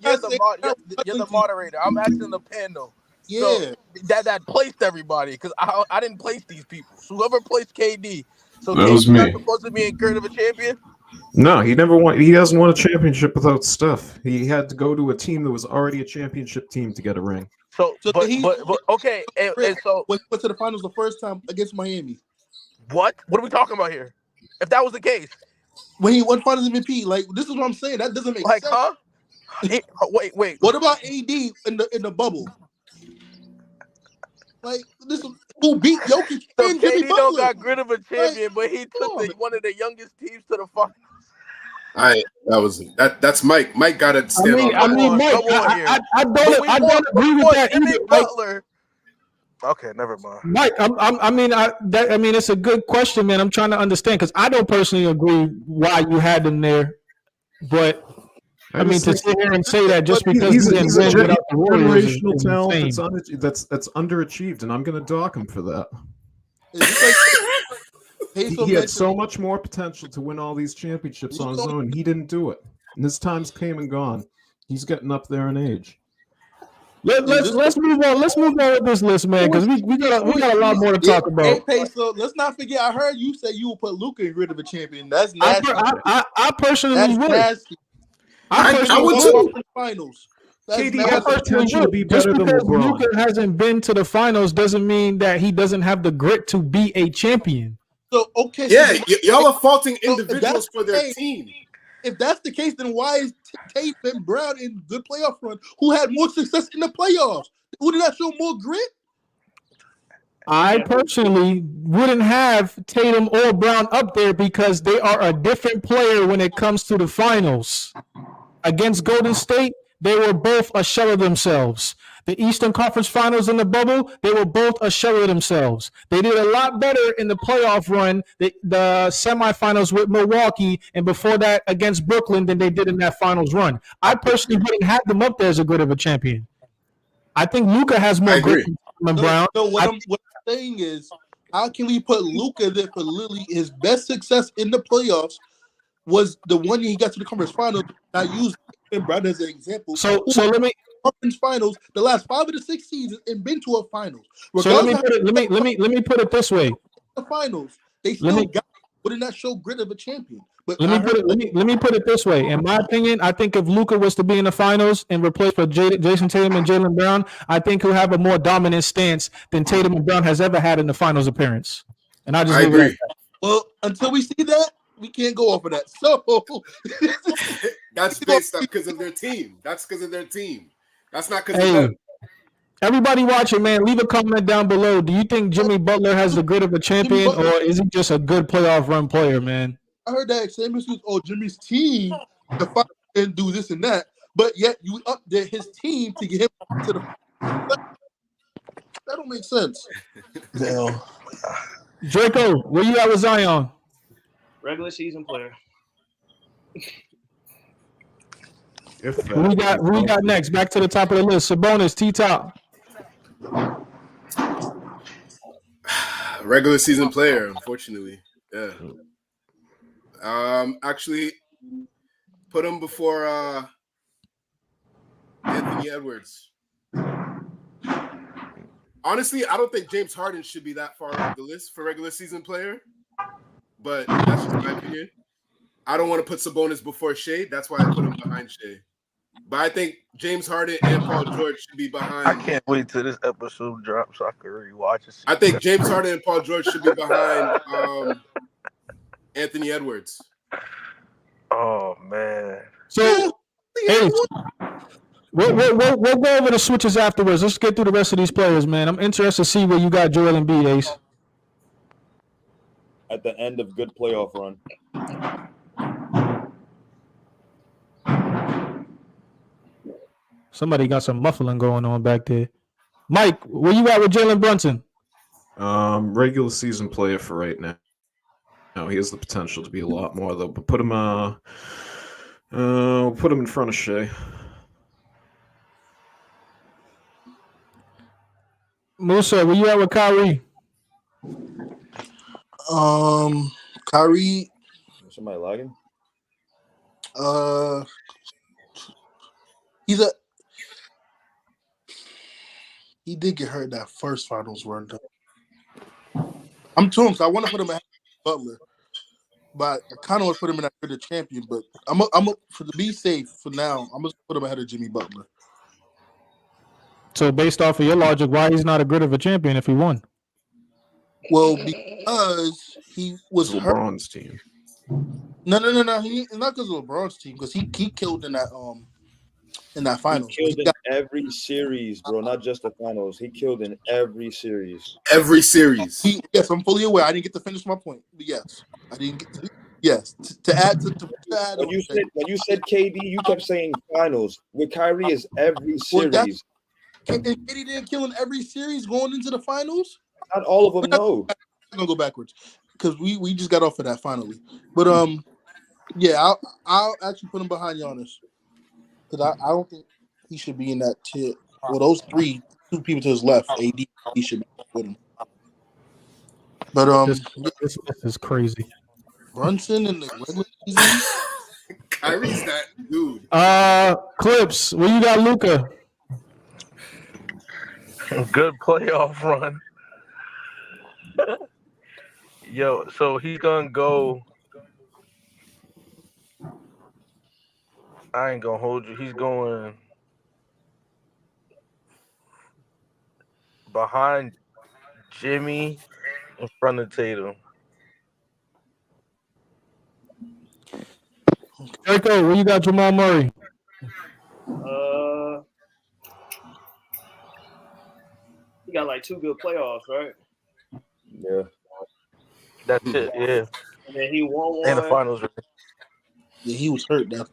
[SPEAKER 1] You're the moderator. I'm asking the panel.
[SPEAKER 8] Yeah.
[SPEAKER 1] So that placed everybody because I didn't place these people. So whoever placed KD. So
[SPEAKER 5] that was me.
[SPEAKER 1] Supposed to be in grit of a champion.
[SPEAKER 5] No, he never won. He hasn't won a championship without Steph. He had to go to a team that was already a championship team to get a ring.
[SPEAKER 1] But okay, and so
[SPEAKER 8] went to the finals the first time against Miami.
[SPEAKER 1] What are we talking about here? If that was the case,
[SPEAKER 8] when he won Finals MVP, like this is what I'm saying. That doesn't make sense.
[SPEAKER 1] Huh? Wait.
[SPEAKER 8] What about AD in the bubble? Like this is who beat Jokic and Jimmy Butler.
[SPEAKER 1] Don't got grit of a champion, but he took one of the youngest teams to the finals.
[SPEAKER 2] That's Mike. Mike got to stand on.
[SPEAKER 3] Mike, I don't agree with that either.
[SPEAKER 1] Butler. Okay, never mind.
[SPEAKER 3] Mike, I mean, it's a good question, man. I'm trying to understand because I don't personally agree why you had them there, but I mean to sit here and say that just because
[SPEAKER 5] he's a generational
[SPEAKER 3] talent
[SPEAKER 5] that's underachieved, and I'm going to dock him for that.
[SPEAKER 8] He
[SPEAKER 5] had so much more potential to win all these championships on his own. He didn't do it, and his time's came and gone. He's getting up there in age.
[SPEAKER 3] Let's move on. Let's move on with this list, man, because we got a lot more to talk about.
[SPEAKER 8] Hey, Peso, let's not forget. I heard you say you would put Luka in rid of a champion. That's nasty.
[SPEAKER 3] I personally
[SPEAKER 8] That's
[SPEAKER 3] would.
[SPEAKER 8] nasty.
[SPEAKER 2] I would too.
[SPEAKER 8] Finals. That's
[SPEAKER 5] KD
[SPEAKER 8] nasty.
[SPEAKER 5] has the potential to be better than
[SPEAKER 3] because
[SPEAKER 5] LeBron.
[SPEAKER 3] Luka hasn't been to the finals doesn't mean that he doesn't have the grit to be a champion.
[SPEAKER 8] So okay,
[SPEAKER 2] Yeah,
[SPEAKER 8] so
[SPEAKER 2] y'all are faulting
[SPEAKER 8] So if
[SPEAKER 2] individuals
[SPEAKER 8] that's
[SPEAKER 2] for
[SPEAKER 8] the
[SPEAKER 2] their
[SPEAKER 8] case-
[SPEAKER 2] team.
[SPEAKER 8] if that's the case, then why is Tatum and Brown in good playoff run who had more success in the playoffs? Wouldn't that show more grit?
[SPEAKER 3] I personally wouldn't have Tatum or Brown up there because they are a different player when it comes to the finals. Against Golden State, they were both a shell of themselves. The Eastern Conference Finals in the bubble, they were both a shell of themselves. They did a lot better in the playoff run, the semifinals with Milwaukee, and before that against Brooklyn than they did in that finals run. I personally wouldn't have them up there as a grit of a champion. I think Luka has more grit than Brown.
[SPEAKER 8] No, what I'm saying is, how can we put Luka there for literally his best success in the playoffs was the one year he got to the conference finals. I use Brown as an example.
[SPEAKER 3] So let me
[SPEAKER 8] conference finals the last 5 of the 6 seasons and been to a finals.
[SPEAKER 3] So let me put it this way.
[SPEAKER 8] The finals they still got. Wouldn't that show grit of a champion? But
[SPEAKER 3] let me put it this way. In my opinion, I think if Luka was to be in the finals and replace for Jason Tatum and Jaylen Brown, I think he'll have a more dominant stance than Tatum and Brown has ever had in the finals appearance. And I agree.
[SPEAKER 8] Well, until we see that, we can't go off of that. So
[SPEAKER 2] that's based on because of their team. That's because of their team. That's not because of them.
[SPEAKER 3] Everybody watching, man, leave a comment down below. Do you think Jimmy Butler has the grit of a champion, or is he just a good playoff run player, man?
[SPEAKER 8] I heard that same excuse. Oh, Jimmy's team, the fight and do this and that, but yet you up there his team to get him to the. That don't make sense.
[SPEAKER 3] No. Draco, where you at with Zion?
[SPEAKER 7] Regular season player.
[SPEAKER 3] Who we got next? Back to the top of the list. Sabonis, T-Top.
[SPEAKER 2] Regular season player, unfortunately. Yeah. Actually, put him before Anthony Edwards. Honestly, I don't think James Harden should be that far up the list for regular season player, but that's just my opinion. I don't want to put Sabonis before Shea. That's why I put him behind Shea. But I think James Harden and Paul George should be behind.
[SPEAKER 1] I can't wait till this episode drops so I can rewatch it.
[SPEAKER 2] I think James Harden and Paul George should be behind Anthony Edwards.
[SPEAKER 1] Oh man.
[SPEAKER 3] So hey, we'll go over the switches afterwards. Let's get through the rest of these players, man. I'm interested to see where you got Joel Embiid, Ace.
[SPEAKER 6] At the end of good playoff run.
[SPEAKER 3] Somebody got some muffling going on back there. Mike, where you at with Jalen Brunson?
[SPEAKER 5] Regular season player for right now. No, he has the potential to be a lot more though. But put him in front of Shea.
[SPEAKER 3] Musa, where you at with Kyrie?
[SPEAKER 8] Kyrie.
[SPEAKER 6] Somebody lagging?
[SPEAKER 8] He did get hurt that first finals run though. I'm torn because I want to put him ahead of Butler, but I kind of want to put him in that for the champion. But I'm for to be safe for now. I'm gonna put him ahead of Jimmy Butler.
[SPEAKER 3] So based off of your logic, why he's not a grit of a champion if he won?
[SPEAKER 8] Well, because he was
[SPEAKER 5] LeBron's team.
[SPEAKER 8] No. He not because of LeBron's team because he killed in that finals.
[SPEAKER 6] He killed in every series, bro. Not just the finals. He killed in every series.
[SPEAKER 2] Every series.
[SPEAKER 8] Yes, I'm fully aware. I didn't get to finish my point. But yes, I didn't get to. Yes, to add to add.
[SPEAKER 6] When you said KD, you kept saying finals. With Kyrie is every series.
[SPEAKER 8] And KD didn't kill in every series going into the finals.
[SPEAKER 6] Not all of them, no.
[SPEAKER 8] I'm gonna go backwards because we just got off of that finally. But yeah, I'll actually put him behind Giannis because I don't think he should be in that tier. Well, those two people to his left, AD, he should be with him. But
[SPEAKER 3] this is crazy.
[SPEAKER 8] Brunson in the regular season.
[SPEAKER 2] Kyrie's that dude.
[SPEAKER 3] Clips. Where you got Luka?
[SPEAKER 1] Good playoff run. Yo, so he's gonna go. I ain't gonna hold you. He's going behind Jimmy in front of Tatum.
[SPEAKER 3] Draco, where you got Jamal Murray?
[SPEAKER 7] He got like 2 good playoffs, right?
[SPEAKER 6] Yeah.
[SPEAKER 1] That's it. Yeah.
[SPEAKER 7] And then he won one.
[SPEAKER 1] And the finals.
[SPEAKER 8] Yeah, he was hurt. That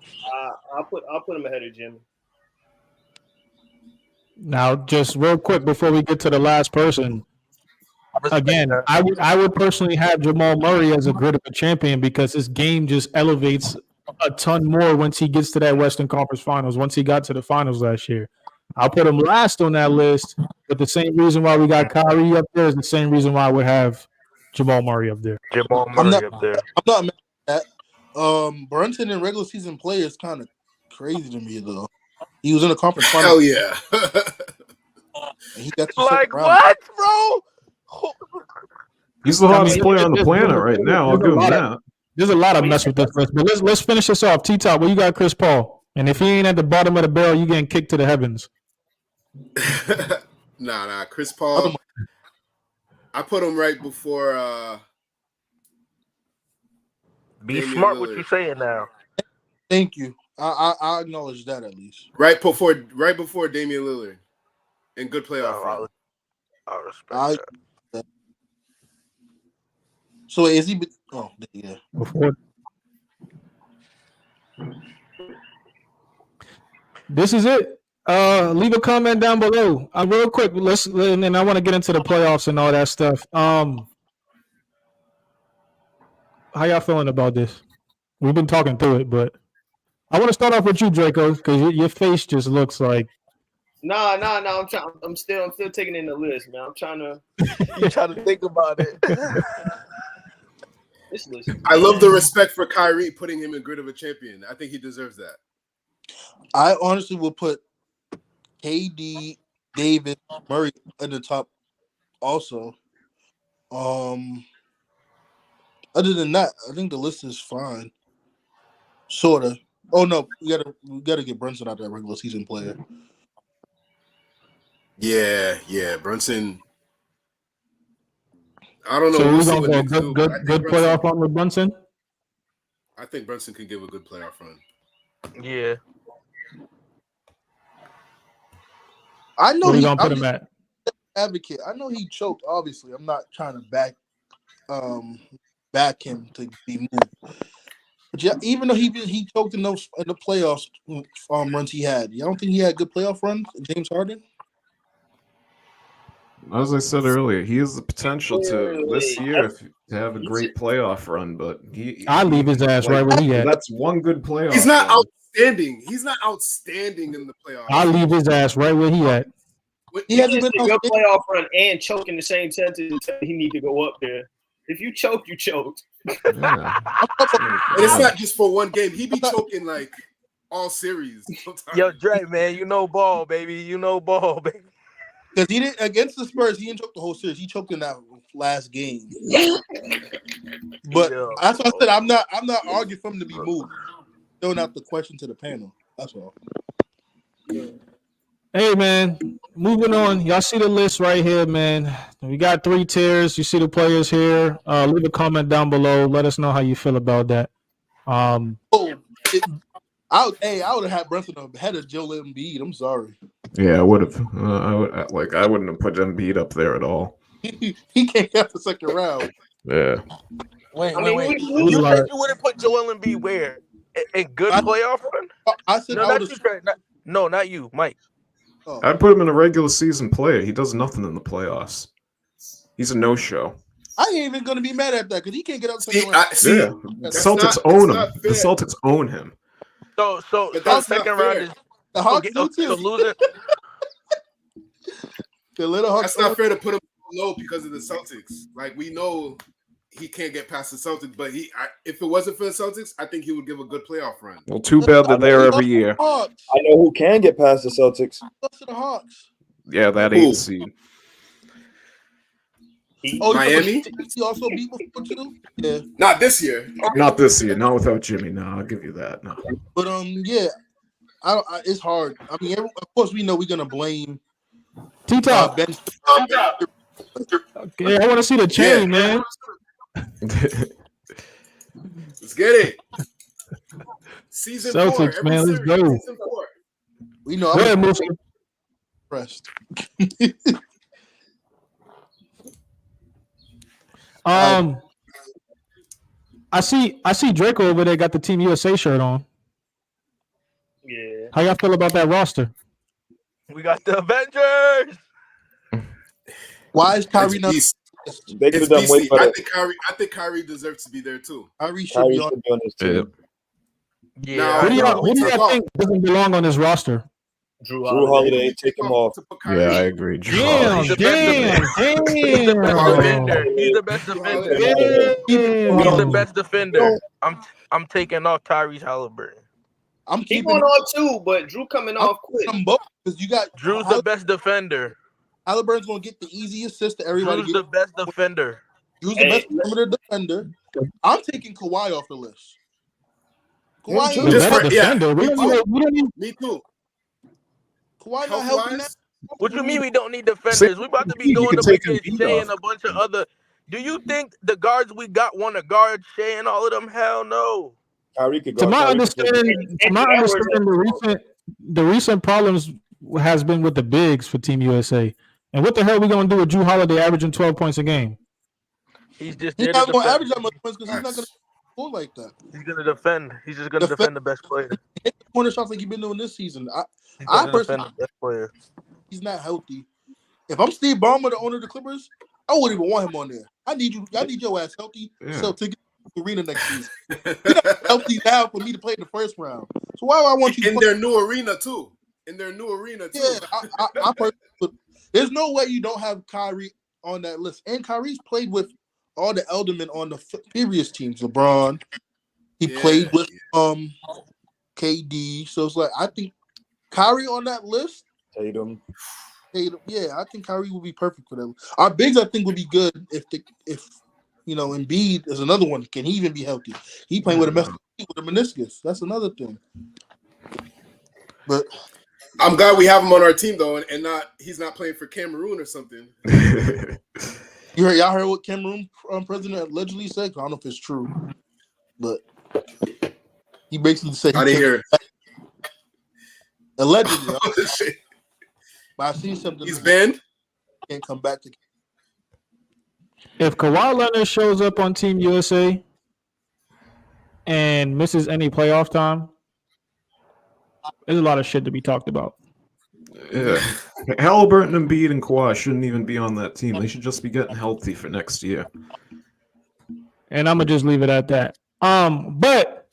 [SPEAKER 7] I'll put him ahead of Jimmy.
[SPEAKER 3] Now, just real quick before we get to the last person, again, I would personally have Jamal Murray as a grid of a champion because his game just elevates a ton more once he gets to that Western Conference Finals. Once he got to the finals last year, I'll put him last on that list. But the same reason why we got Kyrie up there is the same reason why I would have Jamal Murray up there.
[SPEAKER 1] Jamal Murray up there.
[SPEAKER 8] I'm not mad at that. Brunson in regular season play is kind of crazy to me though. He was in a conference final.
[SPEAKER 2] Hell yeah.
[SPEAKER 8] And he got to
[SPEAKER 1] Like what, bro?
[SPEAKER 5] He's the hottest player on the planet right now. I'll give him that.
[SPEAKER 3] There's a lot of mess with this list, but let's finish this off. T-Top, where you got Chris Paul? And if he ain't at the bottom of the barrel, you getting kicked to the heavens.
[SPEAKER 2] Nah. Chris Paul. I put him right before.
[SPEAKER 1] Be
[SPEAKER 2] Damian
[SPEAKER 1] smart
[SPEAKER 2] Lillard.
[SPEAKER 1] what you saying now.
[SPEAKER 8] Thank you. I acknowledge that at least.
[SPEAKER 2] Right before Damian Lillard, in good playoff run.
[SPEAKER 1] I respect that.
[SPEAKER 8] So is he? Oh, yeah.
[SPEAKER 3] Before. This is it. Leave a comment down below. Real quick, and I want to get into the playoffs and all that stuff. How y'all feeling about this? We've been talking through it, but I want to start off with you, Draco, because your face just looks like.
[SPEAKER 7] No. I'm still taking in the list, man. I'm trying to.
[SPEAKER 1] You trying to think about it.
[SPEAKER 7] This list.
[SPEAKER 2] I love the respect for Kyrie putting him in grid of a champion. I think he deserves that.
[SPEAKER 8] I honestly will put KD, Davis, Murray in the top. Also, other than that, I think the list is fine. Sorta. Oh no, we gotta get Brunson out there, regular season player.
[SPEAKER 2] Yeah, Brunson. I don't know.
[SPEAKER 3] So
[SPEAKER 2] We'll
[SPEAKER 3] we're gonna go good playoff run with Brunson.
[SPEAKER 2] I think Brunson can give a good playoff run.
[SPEAKER 1] Yeah.
[SPEAKER 8] I know
[SPEAKER 3] Where you
[SPEAKER 8] I'm
[SPEAKER 3] gonna put him at?
[SPEAKER 8] advocate. I know he choked. Obviously, I'm not trying to back him to be moved. But yeah, even though he choked in the playoffs runs he had, you don't think he had good playoff runs, James Harden?
[SPEAKER 5] As I said earlier, he has the potential to this year to have a great playoff run, but
[SPEAKER 3] I leave his ass right where he at.
[SPEAKER 5] That's one good playoff.
[SPEAKER 2] He's not
[SPEAKER 5] run.
[SPEAKER 2] outstanding. He's not outstanding in the playoffs.
[SPEAKER 3] I leave his ass right where he at.
[SPEAKER 7] He hasn't been a good playoff run and choke in the same sentence. He need to go up there. If you choked, you choked.
[SPEAKER 5] Yeah.
[SPEAKER 2] And it's not just for one game. He be choking like all series. Sometimes.
[SPEAKER 1] Yo, Dre, man, you know ball, baby. You know ball, baby.
[SPEAKER 8] Because he didn't against the Spurs, he didn't choke the whole series. He choked in that last game. But that's what I said. I'm not arguing for him to be moved. Throwing out the question to the panel. That's all.
[SPEAKER 3] Hey man, moving on. Y'all see the list right here, man. We got 3 tiers. You see the players here. Leave a comment down below. Let us know how you feel about that.
[SPEAKER 8] I would have had Brunson ahead of Joel Embiid. I'm sorry.
[SPEAKER 5] Yeah, I would have. I wouldn't have put Embiid up there at all.
[SPEAKER 8] He can't get the second round.
[SPEAKER 5] Yeah.
[SPEAKER 1] Wait. You said you wouldn't put Joel Embiid where? In good playoff run?
[SPEAKER 8] I said
[SPEAKER 1] no, not you, Trey. No, not you, Mike.
[SPEAKER 8] Oh.
[SPEAKER 5] I'd put him in a regular season player. He does nothing in the playoffs. He's a no-show.
[SPEAKER 8] I ain't even going to be mad at that because he can't get out the second round.
[SPEAKER 5] The Celtics own him. The Celtics own him.
[SPEAKER 1] So second round is
[SPEAKER 8] the Hawks do too.
[SPEAKER 1] So losing.
[SPEAKER 8] The little Hawks.
[SPEAKER 2] That's not fair to put him low because of the Celtics. Like we know he can't get past the Celtics. But if it wasn't for the Celtics, I think he would give a good playoff run.
[SPEAKER 5] Well, too bad they're there every year.
[SPEAKER 8] Hawks.
[SPEAKER 6] I know who can get past the Celtics.
[SPEAKER 8] Lost to the Hawks.
[SPEAKER 5] Yeah, that
[SPEAKER 2] Who?
[SPEAKER 5] 8 seed.
[SPEAKER 8] Oh,
[SPEAKER 2] Miami?
[SPEAKER 8] He also beat before too. Yeah,
[SPEAKER 2] Not this year.
[SPEAKER 5] Not this year. Not without Jimmy. No, I'll give you that. No.
[SPEAKER 8] but yeah, it's hard. I mean, of course, we know we're gonna blame
[SPEAKER 3] T-Top.
[SPEAKER 8] Ben.
[SPEAKER 3] Okay, I want to see the chain, man.
[SPEAKER 2] Let's get it. Season 4.
[SPEAKER 3] Celtics,
[SPEAKER 2] every
[SPEAKER 3] man, let's
[SPEAKER 2] series,
[SPEAKER 3] go.
[SPEAKER 2] Season 4.
[SPEAKER 8] We know
[SPEAKER 3] Go ahead,
[SPEAKER 8] I'm
[SPEAKER 3] Musa.
[SPEAKER 8] impressed.
[SPEAKER 3] I see Draco over there got the Team USA shirt on.
[SPEAKER 7] Yeah.
[SPEAKER 3] How y'all feel about that roster?
[SPEAKER 1] We got the Avengers.
[SPEAKER 8] Why is Kyrie not?
[SPEAKER 2] It's
[SPEAKER 6] They could
[SPEAKER 2] It's
[SPEAKER 6] have done way
[SPEAKER 2] BC.
[SPEAKER 6] better.
[SPEAKER 2] I think Kyrie deserves to be there too.
[SPEAKER 8] Kyrie should
[SPEAKER 6] Kyrie
[SPEAKER 8] be on.
[SPEAKER 6] should be on this team.
[SPEAKER 1] Yeah.
[SPEAKER 2] Now,
[SPEAKER 3] Who do
[SPEAKER 2] no,
[SPEAKER 3] y'all think doesn't belong on this roster?
[SPEAKER 7] Drew
[SPEAKER 6] Drew Holiday, take him off.
[SPEAKER 2] To put Kyrie
[SPEAKER 5] Yeah, I
[SPEAKER 2] in.
[SPEAKER 5] agree.
[SPEAKER 3] Damn,
[SPEAKER 1] He's the best defender. He's the best defender. He's the best defender. I'm taking off Tyrese Halliburton.
[SPEAKER 8] I'm
[SPEAKER 7] He
[SPEAKER 8] keeping
[SPEAKER 7] going on too, but Drew coming off quick.
[SPEAKER 8] them both because you got
[SPEAKER 1] Drew's the best defender.
[SPEAKER 8] Halliburton's gonna get the easy assist to everybody.
[SPEAKER 1] Drew's the best defender.
[SPEAKER 8] Drew's the best perimeter defender. I'm taking Kawhi off the list. Kawhi,
[SPEAKER 3] The
[SPEAKER 2] Just
[SPEAKER 3] best
[SPEAKER 2] for- yeah,
[SPEAKER 3] defender. We don't need
[SPEAKER 2] Me too.
[SPEAKER 8] Kawhi not helping that.
[SPEAKER 1] What you mean we don't need defenders? We about to be
[SPEAKER 5] You
[SPEAKER 1] going
[SPEAKER 5] can
[SPEAKER 1] up
[SPEAKER 5] take
[SPEAKER 1] against
[SPEAKER 5] Embiid
[SPEAKER 1] Shea
[SPEAKER 5] off.
[SPEAKER 1] and a bunch of other. Do you think the guards we got want to guard Shea and all of them? Hell no.
[SPEAKER 6] Kyrie could
[SPEAKER 3] To
[SPEAKER 6] go.
[SPEAKER 3] my understanding, the recent problems has been with the bigs for Team USA. And what the hell are we gonna do with Drew Holiday averaging 12 points a game?
[SPEAKER 1] He's just
[SPEAKER 8] He's
[SPEAKER 1] there to
[SPEAKER 8] not gonna
[SPEAKER 1] defend.
[SPEAKER 8] average that much points because he's not gonna score like that.
[SPEAKER 1] He's gonna defend. He's just gonna
[SPEAKER 8] Defend.
[SPEAKER 1] defend the best player.
[SPEAKER 8] Hit the corner shots like he's been doing this season.
[SPEAKER 1] He's
[SPEAKER 8] I
[SPEAKER 1] gonna
[SPEAKER 8] personally,
[SPEAKER 1] defend the best player.
[SPEAKER 8] he's not healthy. If I'm Steve Ballmer, the owner of the Clippers, I wouldn't even want him on there. I need your ass healthy.
[SPEAKER 5] Yeah.
[SPEAKER 8] So to get to the arena next season. You're not healthy now for me to play in the first round. So why would I want you
[SPEAKER 2] In their new arena too.
[SPEAKER 8] Yeah, I personally, there's no way you don't have Kyrie on that list. And Kyrie's played with all the eldermen on the previous teams. LeBron, he played with KD. So it's like I think Kyrie on that list.
[SPEAKER 6] Tatum.
[SPEAKER 8] Yeah, I think Kyrie would be perfect for them. Our bigs, I think, would be good if Embiid is another one. Can he even be healthy? He playing with a meniscus. That's another thing. But
[SPEAKER 2] I'm glad we have him on our team though, and he's not playing for Cameroon or something.
[SPEAKER 8] y'all heard what Cameroon president allegedly said? I don't know if it's true, but he basically said
[SPEAKER 2] I didn't hear it.
[SPEAKER 8] Allegedly.
[SPEAKER 2] Oh, shit.
[SPEAKER 8] But I seen something.
[SPEAKER 2] He's banned.
[SPEAKER 8] Can't come back to.
[SPEAKER 3] If Kawhi Leonard shows up on Team USA and misses any playoff time, there's a lot of shit to be talked about.
[SPEAKER 5] Yeah. Halliburton, Embiid, and Kawhi shouldn't even be on that team. They should just be getting healthy for next year.
[SPEAKER 3] And I'm gonna just leave it at that. But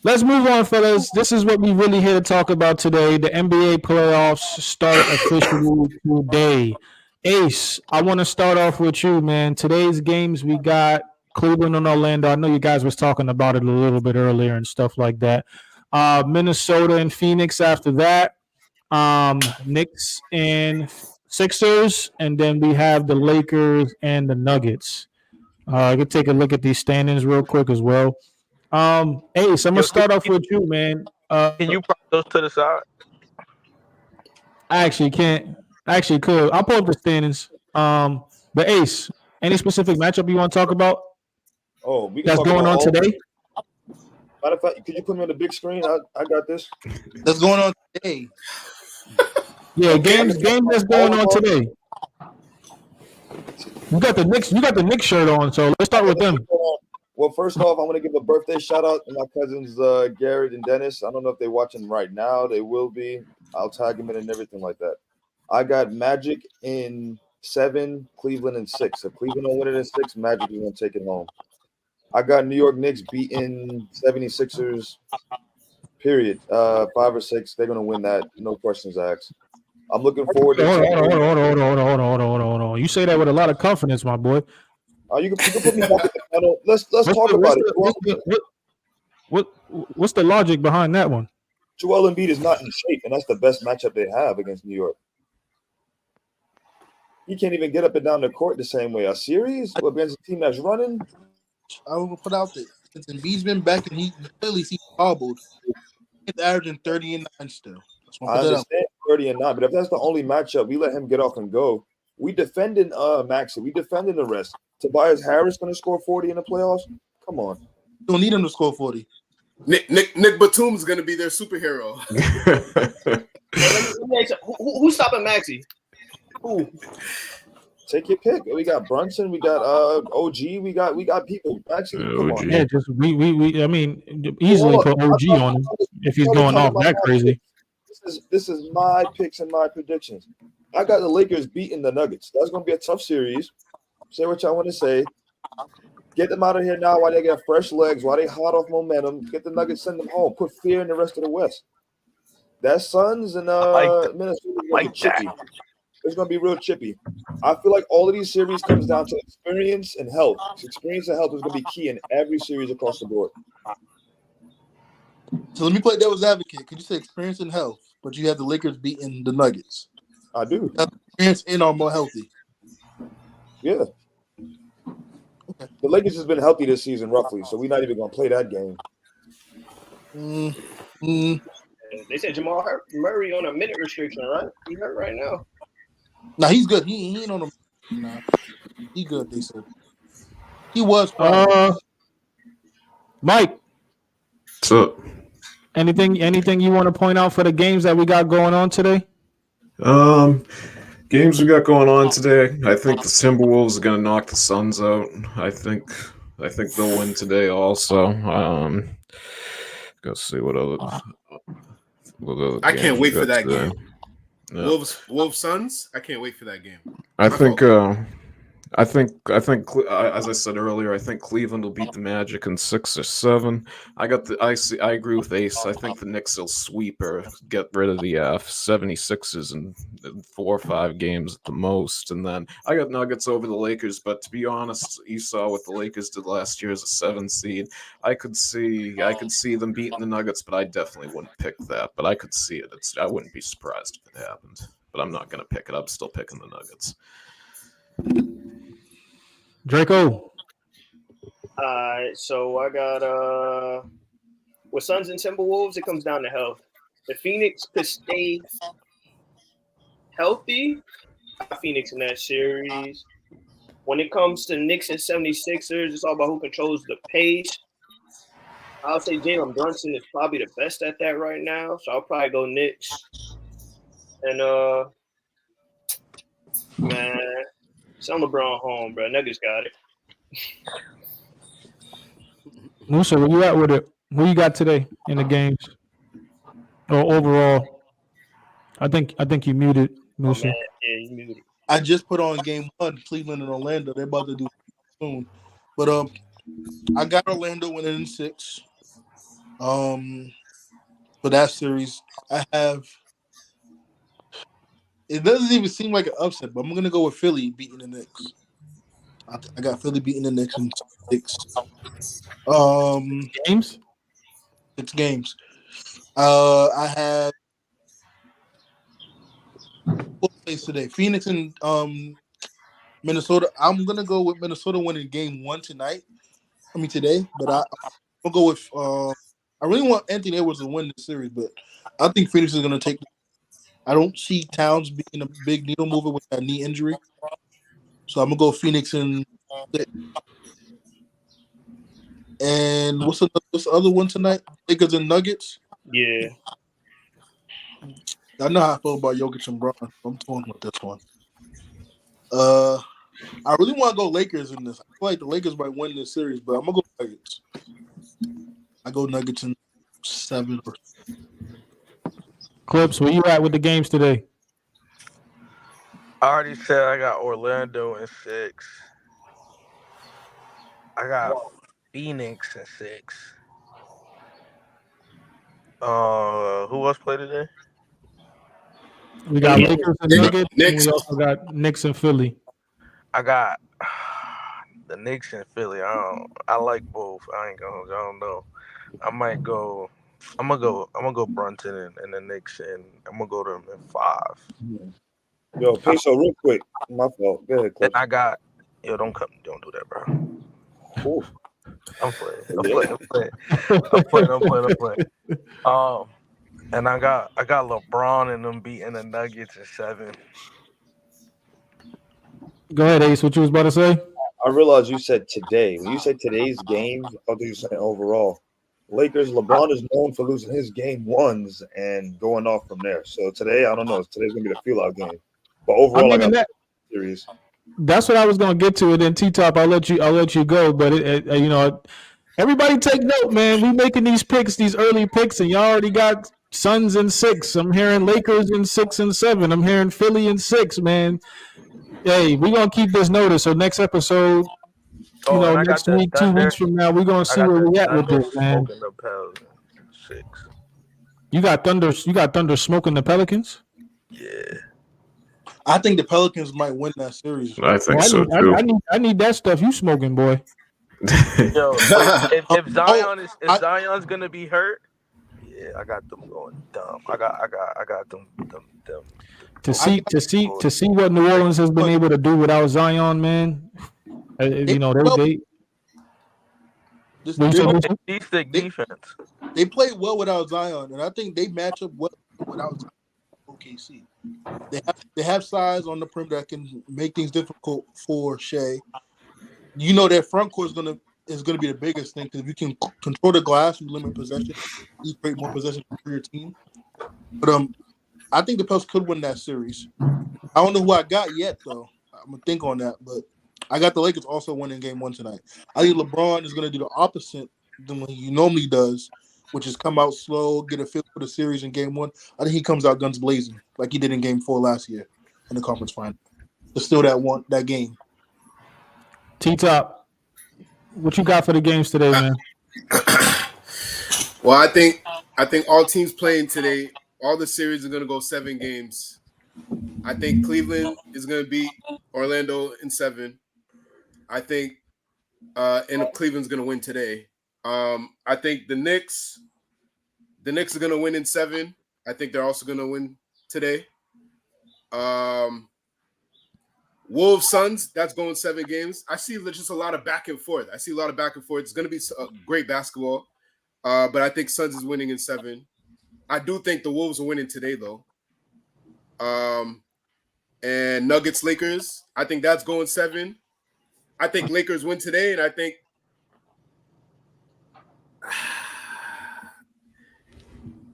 [SPEAKER 3] let's move on, fellas. This is what we really here to talk about today. The NBA playoffs start officially today. Ace, I want to start off with you, man. Today's games, we got Cleveland and Orlando. I know you guys was talking about it a little bit earlier and stuff like that. Minnesota and Phoenix after that. Knicks and Sixers. And then we have the Lakers and the Nuggets. I could take a look at these standings real quick as well. Ace, I'm going to start off with you, man.
[SPEAKER 1] Can you pop those to the side?
[SPEAKER 3] I actually can't. I actually could. I'll pull up the standings. But Ace, any specific matchup you want to talk about?
[SPEAKER 6] Oh, we can
[SPEAKER 3] That's
[SPEAKER 6] talk
[SPEAKER 3] going
[SPEAKER 6] about
[SPEAKER 3] on today?
[SPEAKER 6] Matter of fact, could you put me on the big screen? I got this.
[SPEAKER 8] That's going on today.
[SPEAKER 3] Yeah, games that's going on today. You got the Knicks shirt on, so let's start with them.
[SPEAKER 6] Well, first off, I want to give a birthday shout out to my cousins Garrett and Dennis. I don't know if they're watching right now. They will be. I'll tag them in and everything like that. I got Magic in 7, Cleveland in 6. If Cleveland don't win it in 6, Magic is going to take it home. I got New York Knicks beating 76ers, period. 5 or 6. They're going to win that. No questions asked. I'm looking forward to
[SPEAKER 3] Hold on. You say that with a lot of confidence, my boy.
[SPEAKER 6] You can put me back in the final. Let's talk about it.
[SPEAKER 3] What's the logic behind that one?
[SPEAKER 6] Joel Embiid is not in shape, and that's the best matchup they have against New York. He can't even get up and down the court the same way. A series against a team that's running.
[SPEAKER 8] I will put out there since Embiid's been back and he clearly seems hobbled. He's averaging 30 and 9 still.
[SPEAKER 6] I understand 30 and 9, but if that's the only matchup, we let him get off and go. We defending Maxey. We defending the rest. Tobias Harris going to score 40 in the playoffs? Come on.
[SPEAKER 8] You don't need him to score 40.
[SPEAKER 2] Nick Batum's going to be their superhero.
[SPEAKER 7] Who's stopping Maxey? Who?
[SPEAKER 6] Take your pick. We got Brunson. We got OG. We got people. Actually, come on.
[SPEAKER 3] Yeah, just we. I mean, easily put OG on him if he's going off that crazy.
[SPEAKER 6] This is my picks and my predictions. I got the Lakers beating the Nuggets. That's going to be a tough series. Say what y'all want to say. Get them out of here now while they get fresh legs, while they hot off momentum. Get the Nuggets, send them home. Put fear in the rest of the West. That Suns and Minnesota going to be chippy. It's going to be real chippy. I feel like all of these series comes down to experience and health. Experience and health is going to be key in every series across the board.
[SPEAKER 8] So let me play devil's advocate. Could you say experience and health, but you have the Lakers beating the Nuggets?
[SPEAKER 6] I do.
[SPEAKER 8] Experience and are more healthy.
[SPEAKER 6] Yeah. Okay. The Lakers has been healthy this season, roughly, so we're not even going to play that game.
[SPEAKER 7] They said Jamal Murray on a minute restriction, right? He hurt right now.
[SPEAKER 8] No, he's good. He ain't on a. Nah, he good. They said he was.
[SPEAKER 3] Mike,
[SPEAKER 5] what's up?
[SPEAKER 3] Anything you want to point out for the games that we got going on today?
[SPEAKER 5] Games we got going on today. I think the Timberwolves are going to knock the Suns out. I think they'll win today. Also, let's see what other.
[SPEAKER 2] I can't wait for that game.
[SPEAKER 5] Yeah.
[SPEAKER 2] Wolves Suns. I can't wait for that game.
[SPEAKER 5] I think, as I said earlier, I think Cleveland will beat the Magic in 6 or 7. I agree with Ace. I think the Knicks will sweep or get rid of the 76ers in 4 or 5 games at the most. And then I got Nuggets over the Lakers. But to be honest, you saw what the Lakers did last year as a 7 seed. I could see them beating the Nuggets, but I definitely wouldn't pick that. But I could see it. I wouldn't be surprised if it happened. But I'm not going to pick it. I'm still picking the Nuggets.
[SPEAKER 3] Draco.
[SPEAKER 7] So I got with Suns and Timberwolves, it comes down to health. If Phoenix could stay healthy, I got Phoenix in that series. When it comes to Knicks and 76ers, it's all about who controls the pace. I'll say Jalen Brunson is probably the best at that right now, so I'll probably go Knicks. And man, send LeBron home, bro. Nuggets got it.
[SPEAKER 3] Musa, where you at with it? Who you got today in the games? Or overall? I think you muted, Musa.
[SPEAKER 7] Oh, yeah, you muted.
[SPEAKER 8] I just put on game 1, Cleveland and Orlando. They're about to do soon. But I got Orlando winning in 6. For that series, I have. It doesn't even seem like an upset, but I'm gonna go with Philly beating the Knicks. I got Philly beating the Knicks in 6.
[SPEAKER 3] Games?
[SPEAKER 8] 6 games. I have what place today? Phoenix and Minnesota. I'm gonna go with Minnesota winning game 1 tonight. Today, but I'll go with. I really want Anthony Edwards to win this series, but I think Phoenix is gonna take. I don't see Towns being a big needle mover with that knee injury, so I'm gonna go Phoenix and. And what's the other one tonight? Lakers and Nuggets.
[SPEAKER 7] Yeah.
[SPEAKER 8] I know how I feel about Jokic and Brown. I'm torn with this one. I really want to go Lakers in this. I feel like the Lakers might win this series, but I'm gonna go Nuggets. I go Nuggets in 7.
[SPEAKER 3] Clips, where you at with the games today?
[SPEAKER 1] I already said I got Orlando in 6. I got Phoenix in 6. Who else played today?
[SPEAKER 3] We got Lakers and Nuggets, and we also got Knicks and Philly.
[SPEAKER 1] I got the Knicks and Philly. I like both. I ain't gonna. I don't know. I might go. I'm gonna go Brunson and the Knicks, and I'm gonna go to them in 5.
[SPEAKER 6] Yo, Peso, real quick. My fault. Go ahead,
[SPEAKER 1] And
[SPEAKER 6] Cliff.
[SPEAKER 1] I got. Yo, don't do that, bro.
[SPEAKER 6] Ooh.
[SPEAKER 1] I'm playing. And I got LeBron and them beating the Nuggets in 7.
[SPEAKER 3] Go ahead, Ace. What you was about to say?
[SPEAKER 6] I realized you said today. When you said today's games, I thought you were saying overall. Lakers, LeBron is known for losing his game ones and going off from there. So today, I don't know. Today's gonna be the feel out game. But overall, I got the series.
[SPEAKER 3] That's what I was gonna get to, and then T-Top, I'll let you go. But everybody take note, man. We making these picks, these early picks, and y'all already got Suns in 6. I'm hearing Lakers in 6 and 7. I'm hearing Philly in 6, man. Hey, we're gonna keep this notice. So next episode, next week, 2 weeks from now, we're gonna see where we at with this, man.
[SPEAKER 1] The Pelicans, 6.
[SPEAKER 3] You got Thunder smoking the Pelicans?
[SPEAKER 1] Yeah.
[SPEAKER 8] I think the Pelicans might win that series.
[SPEAKER 5] I think so too.
[SPEAKER 3] I need that stuff you smoking, boy.
[SPEAKER 1] Yo, if Zion's gonna be hurt, yeah, I got them going dumb. I got them.
[SPEAKER 3] To see what New Orleans has been able to do without Zion, man. They
[SPEAKER 1] decent defense.
[SPEAKER 8] They play well without Zion, and I think they match up well without Zion. OKC. They have size on the perimeter that can make things difficult for Shea. You know their front court is gonna be the biggest thing because if you can control the glass, you limit possession, you create more possession for your team. But I think the Pelicans could win that series. I don't know who I got yet though. I'm gonna think on that, but I got the Lakers also winning game 1 tonight. I think LeBron is gonna do the opposite than what he normally does, which is come out slow, get a feel for the series in game 1. I think he comes out guns blazing like he did in game 4 last year in the conference final to steal that game.
[SPEAKER 3] T-Top, what you got for the games today, man?
[SPEAKER 2] Well, I think all teams playing today, all the series are going to go 7 games. I think Cleveland is going to beat Orlando in 7. I think and Cleveland's going to win today. I think the Knicks are going to win in 7. I think they're also going to win today. Wolves, Suns, that's going 7 games. I see just a lot of back and forth. It's going to be great basketball. But I think Suns is winning in 7. I do think the Wolves are winning today, though. And Nuggets, Lakers, I think that's going 7. I think Lakers win today, and I think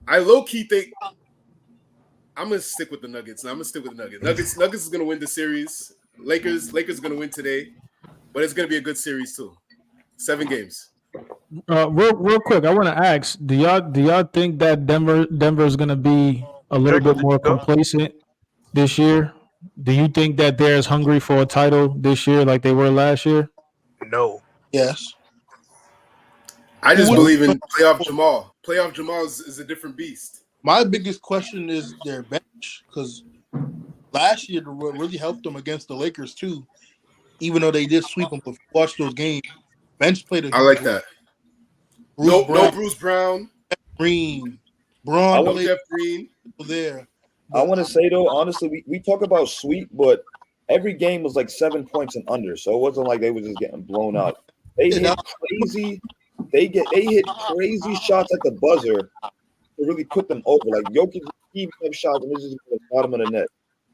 [SPEAKER 2] I low-key think I'm going to stick with the Nuggets. Nuggets is going to win the series. Lakers are going to win today, but it's going to be a good series too. 7 games.
[SPEAKER 3] Real quick, I want to ask: Do y'all think that Denver is going to be a little bit more complacent this year? Do you think that they're as hungry for a title this year like they were last year?
[SPEAKER 1] No.
[SPEAKER 8] Yes.
[SPEAKER 2] I just believe in playoff Jamal. Playoff Jamal is a different beast.
[SPEAKER 8] My biggest question is their bench because last year what really helped them against the Lakers too, even though they did sweep them. But watch those games. Bench played.
[SPEAKER 2] I like that. No Bruce Brown.
[SPEAKER 8] Green.
[SPEAKER 2] Jeff Green.
[SPEAKER 8] There.
[SPEAKER 6] I want to say though, honestly, we talk about sweep, but every game was like 7 points and under, so it wasn't like they were just getting blown out. They hit crazy. They hit crazy shots at the buzzer to really put them over. Like Jokic keep up shots and this is the bottom of the net.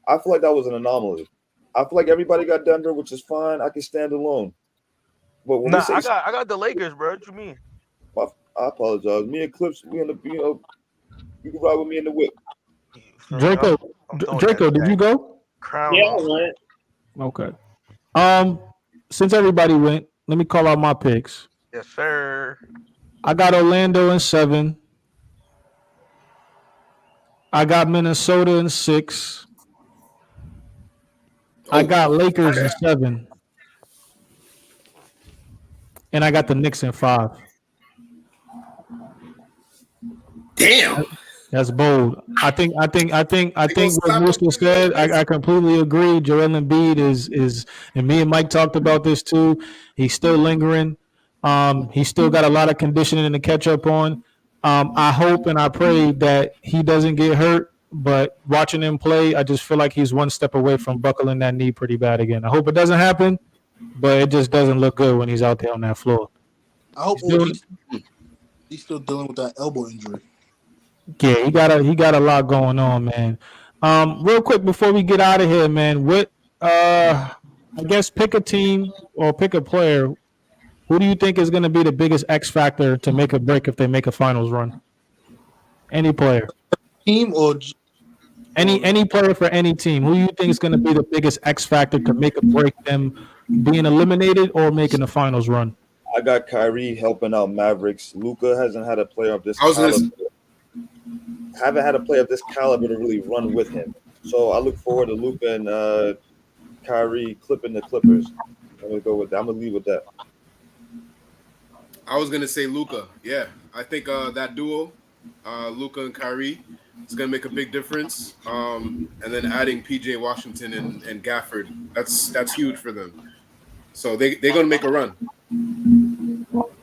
[SPEAKER 6] I feel like that was an anomaly. I feel like everybody got Denver, which is fine. I can stand alone. But when I
[SPEAKER 1] got the Lakers, bro. What you mean?
[SPEAKER 6] I apologize. Me and Clips, we you can ride with me in the whip.
[SPEAKER 3] Draco, did you go?
[SPEAKER 7] Yeah, I went.
[SPEAKER 3] Okay. Since everybody went, let me call out my picks.
[SPEAKER 1] Yes, sir.
[SPEAKER 3] I got Orlando in 7. I got Minnesota in 6. I got Lakers in 7. And I got the Knicks in 5.
[SPEAKER 2] Damn.
[SPEAKER 3] That's bold. I think
[SPEAKER 2] gonna
[SPEAKER 3] what
[SPEAKER 2] slap him
[SPEAKER 3] Musa
[SPEAKER 2] in the
[SPEAKER 3] said. I
[SPEAKER 2] face.
[SPEAKER 3] completely agree. Joel Embiid is, and me and Mike talked about this too. He's still lingering. He's still got a lot of conditioning to catch up on. I hope and I pray that he doesn't get hurt. But watching him play, I just feel like he's one step away from buckling that knee pretty bad again. I hope it doesn't happen, but it just doesn't look good when he's out there on that floor.
[SPEAKER 8] I hope
[SPEAKER 3] He's
[SPEAKER 8] he's still dealing with that elbow injury.
[SPEAKER 3] Yeah, he got a lot going on, man. Real quick before we get out of here, man, I guess pick a team or pick a player. Who do you think is going to be the biggest X factor to make a break if they make a finals run? Any player,
[SPEAKER 8] Team or
[SPEAKER 3] any player for any team. Who do you think is going to be the biggest X factor to make a break them being eliminated or making a finals run?
[SPEAKER 6] I got Kyrie helping out Mavericks. Luka hasn't had a player of this
[SPEAKER 2] I was gonna
[SPEAKER 6] caliber. Haven't had a player of this caliber to really run with him. So I look forward to Luka and Kyrie clipping the Clippers. I'm gonna go with that. I'm gonna leave with that.
[SPEAKER 2] I was gonna say Luka. Yeah, I think that duo, Luka and Kyrie, is gonna make a big difference. And then adding PJ Washington and Gafford, that's huge for them. So they're gonna make a run.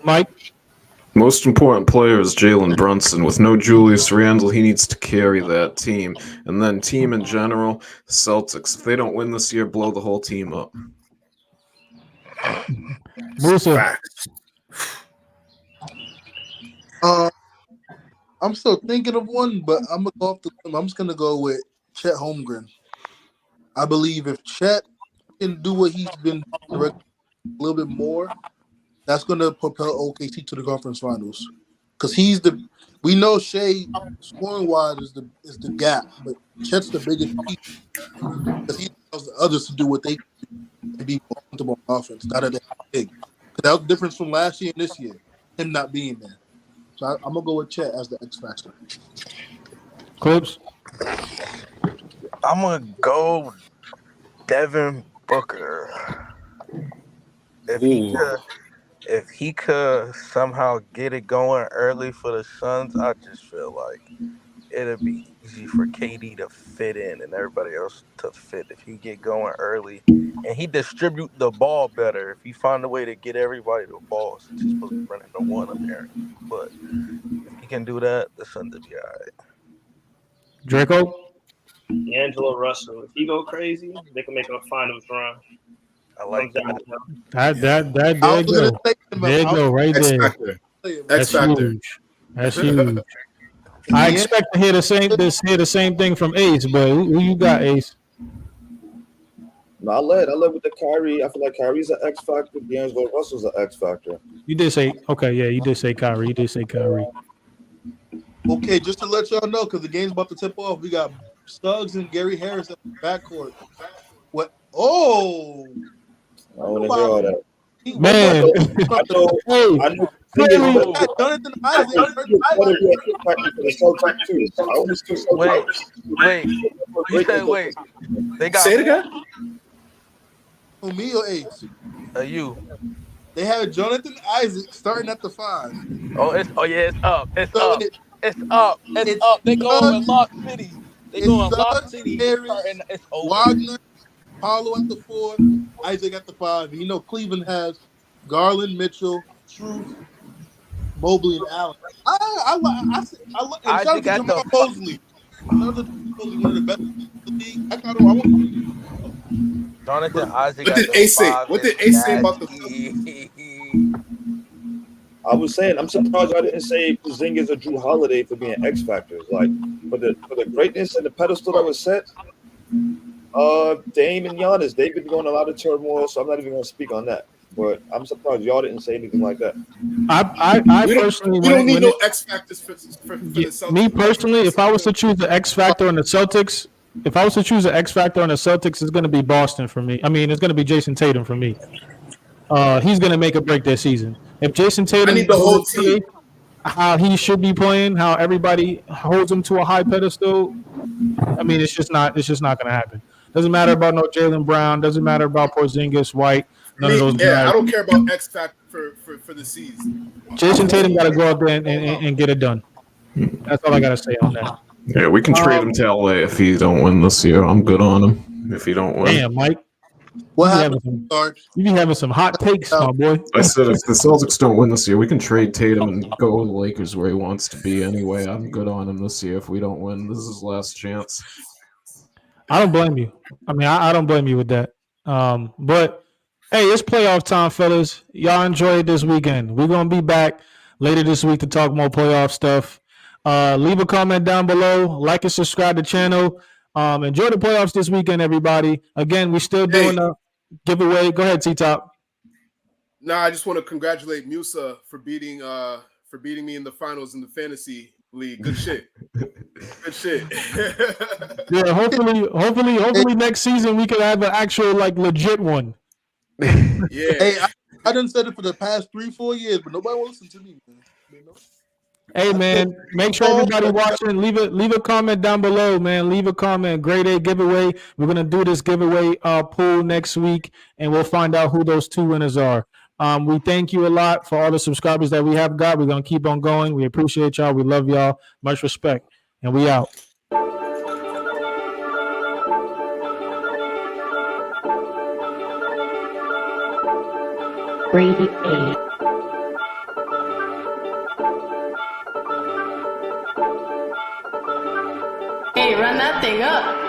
[SPEAKER 3] Mike?
[SPEAKER 5] Most important player is Jalen Brunson. With no Julius Randle, he needs to carry that team. And then team in general, Celtics. If they don't win this year, blow the whole team up.
[SPEAKER 3] Musa.
[SPEAKER 2] Facts.
[SPEAKER 8] I'm still thinking of one, but I'm gonna go off the. I'm just gonna go with Chet Holmgren. I believe if Chet can do what he's been doing a little bit more, that's gonna propel OKC to the conference finals. Because he's the. We know Shea scoring wise is the gap, but Chet's the biggest piece because he allows the others to do what they can and be more comfortable on offense. Not that they're big. Because that was the difference from last year and this year. Him not being there. So I'm gonna go with Chet as the X factor.
[SPEAKER 3] Clips.
[SPEAKER 1] I'm gonna go Devin Booker. If he could somehow get it going early for the Suns, I just feel like it'd be easy for KD to fit in and everybody else to fit if he get going early and he distribute the ball better. If he find a way to get everybody the ball, since he's supposed to be running the one apparently, but if he can do that, the Suns will be all right.
[SPEAKER 3] Draco.
[SPEAKER 7] D'Angelo Russell. If he go crazy, they can make a finals run.
[SPEAKER 1] I like that.
[SPEAKER 3] That there you go. There you go, right
[SPEAKER 2] X
[SPEAKER 3] there.
[SPEAKER 2] factor.
[SPEAKER 3] That's huge. That's huge. I expect to hear the same thing from Ace, but who you got, Ace?
[SPEAKER 6] No, I led with the Kyrie. I feel like Kyrie's an X factor. D'Angelo Russell's an X factor.
[SPEAKER 3] You did say you did say Kyrie.
[SPEAKER 8] Okay, just to let y'all know, because the game's about to tip off, we got Suggs and Gary Harris at the backcourt. What? Oh,
[SPEAKER 6] I want to hear all that.
[SPEAKER 3] Man,
[SPEAKER 6] I know.
[SPEAKER 8] Jonathan Isaac.
[SPEAKER 1] Wait. They got
[SPEAKER 2] Say it again.
[SPEAKER 8] For me or Ace?
[SPEAKER 1] You.
[SPEAKER 8] They have Jonathan Isaac starting at the 5.
[SPEAKER 1] It's up. It's
[SPEAKER 8] So
[SPEAKER 1] up. It's up. It's up. They going with Lock City. They going Lock City.
[SPEAKER 8] Harris,
[SPEAKER 1] It's over.
[SPEAKER 8] Wagner, Paulo at the 4, Isaac at the 5. You know Cleveland has Garland, Mitchell, Truth, Mobley, and Allen. I and shout out to Jamal Mosley. One of the best in the league. I want
[SPEAKER 1] Jonathan Isaac.
[SPEAKER 2] What did Ace say? What did Ace say about the?
[SPEAKER 6] I was saying, I'm surprised I didn't say Porzingis or Drew Holiday for being X factors. Like for the greatness and the pedestal that was set. Dame and Giannis, they've been going a lot of turmoil, so I'm not even going to speak on that. But I'm surprised y'all didn't say anything like that.
[SPEAKER 3] I personally
[SPEAKER 2] we don't need no X factors for the Celtics.
[SPEAKER 3] Me personally, if I was to choose the X factor on the Celtics, it's going to be Boston for me. I mean, it's going to be Jason Tatum for me. He's going to make or break their season. If Jason Tatum,
[SPEAKER 2] I need the whole team.
[SPEAKER 3] How he should be playing, how everybody holds him to a high pedestal. I mean, it's just not going to happen. Doesn't matter about no Jaylen Brown. Doesn't matter about Porzingis, White. None of those guys.
[SPEAKER 2] I don't care about X factor for the season.
[SPEAKER 3] Jason Tatum got to go out there and get it done. That's all I gotta say on that.
[SPEAKER 5] Yeah, we can trade him to LA if he don't win this year. I'm good on him if he don't win.
[SPEAKER 3] Damn, Mike.
[SPEAKER 8] What
[SPEAKER 3] You be
[SPEAKER 8] happened?
[SPEAKER 3] having
[SPEAKER 8] Sorry.
[SPEAKER 3] You be having some hot takes, my boy.
[SPEAKER 5] I said if the Celtics don't win this year, we can trade Tatum and go to the Lakers where he wants to be anyway. I'm good on him this year if we don't win. This is his last chance.
[SPEAKER 3] I don't blame you. I mean, I don't blame you with that. But hey, it's playoff time, fellas. Y'all enjoy it this weekend. We're gonna be back later this week to talk more playoff stuff. Leave a comment down below. Like and subscribe to the channel. Enjoy the playoffs this weekend, everybody. Again, we're still doing a giveaway. Go ahead, T-Top.
[SPEAKER 2] Nah, I just want to congratulate Musa for beating me in the finals in the fantasy league. Good shit. Good shit.
[SPEAKER 3] Yeah, hopefully next season we can have an actual like legit one.
[SPEAKER 2] Yeah.
[SPEAKER 8] Hey, I done said it for the past 3-4 years, but nobody will listen to me, man. You know?
[SPEAKER 3] Hey man, make sure everybody watching leave a comment down below, man. Leave a comment. Grade A giveaway. We're gonna do this giveaway pool next week, and we'll find out who those 2 winners are. We thank you a lot for all the subscribers that we have got. We're gonna keep on going. We appreciate y'all. We love y'all. Much respect, and we out.
[SPEAKER 9] Grade A. Hey, run that thing up.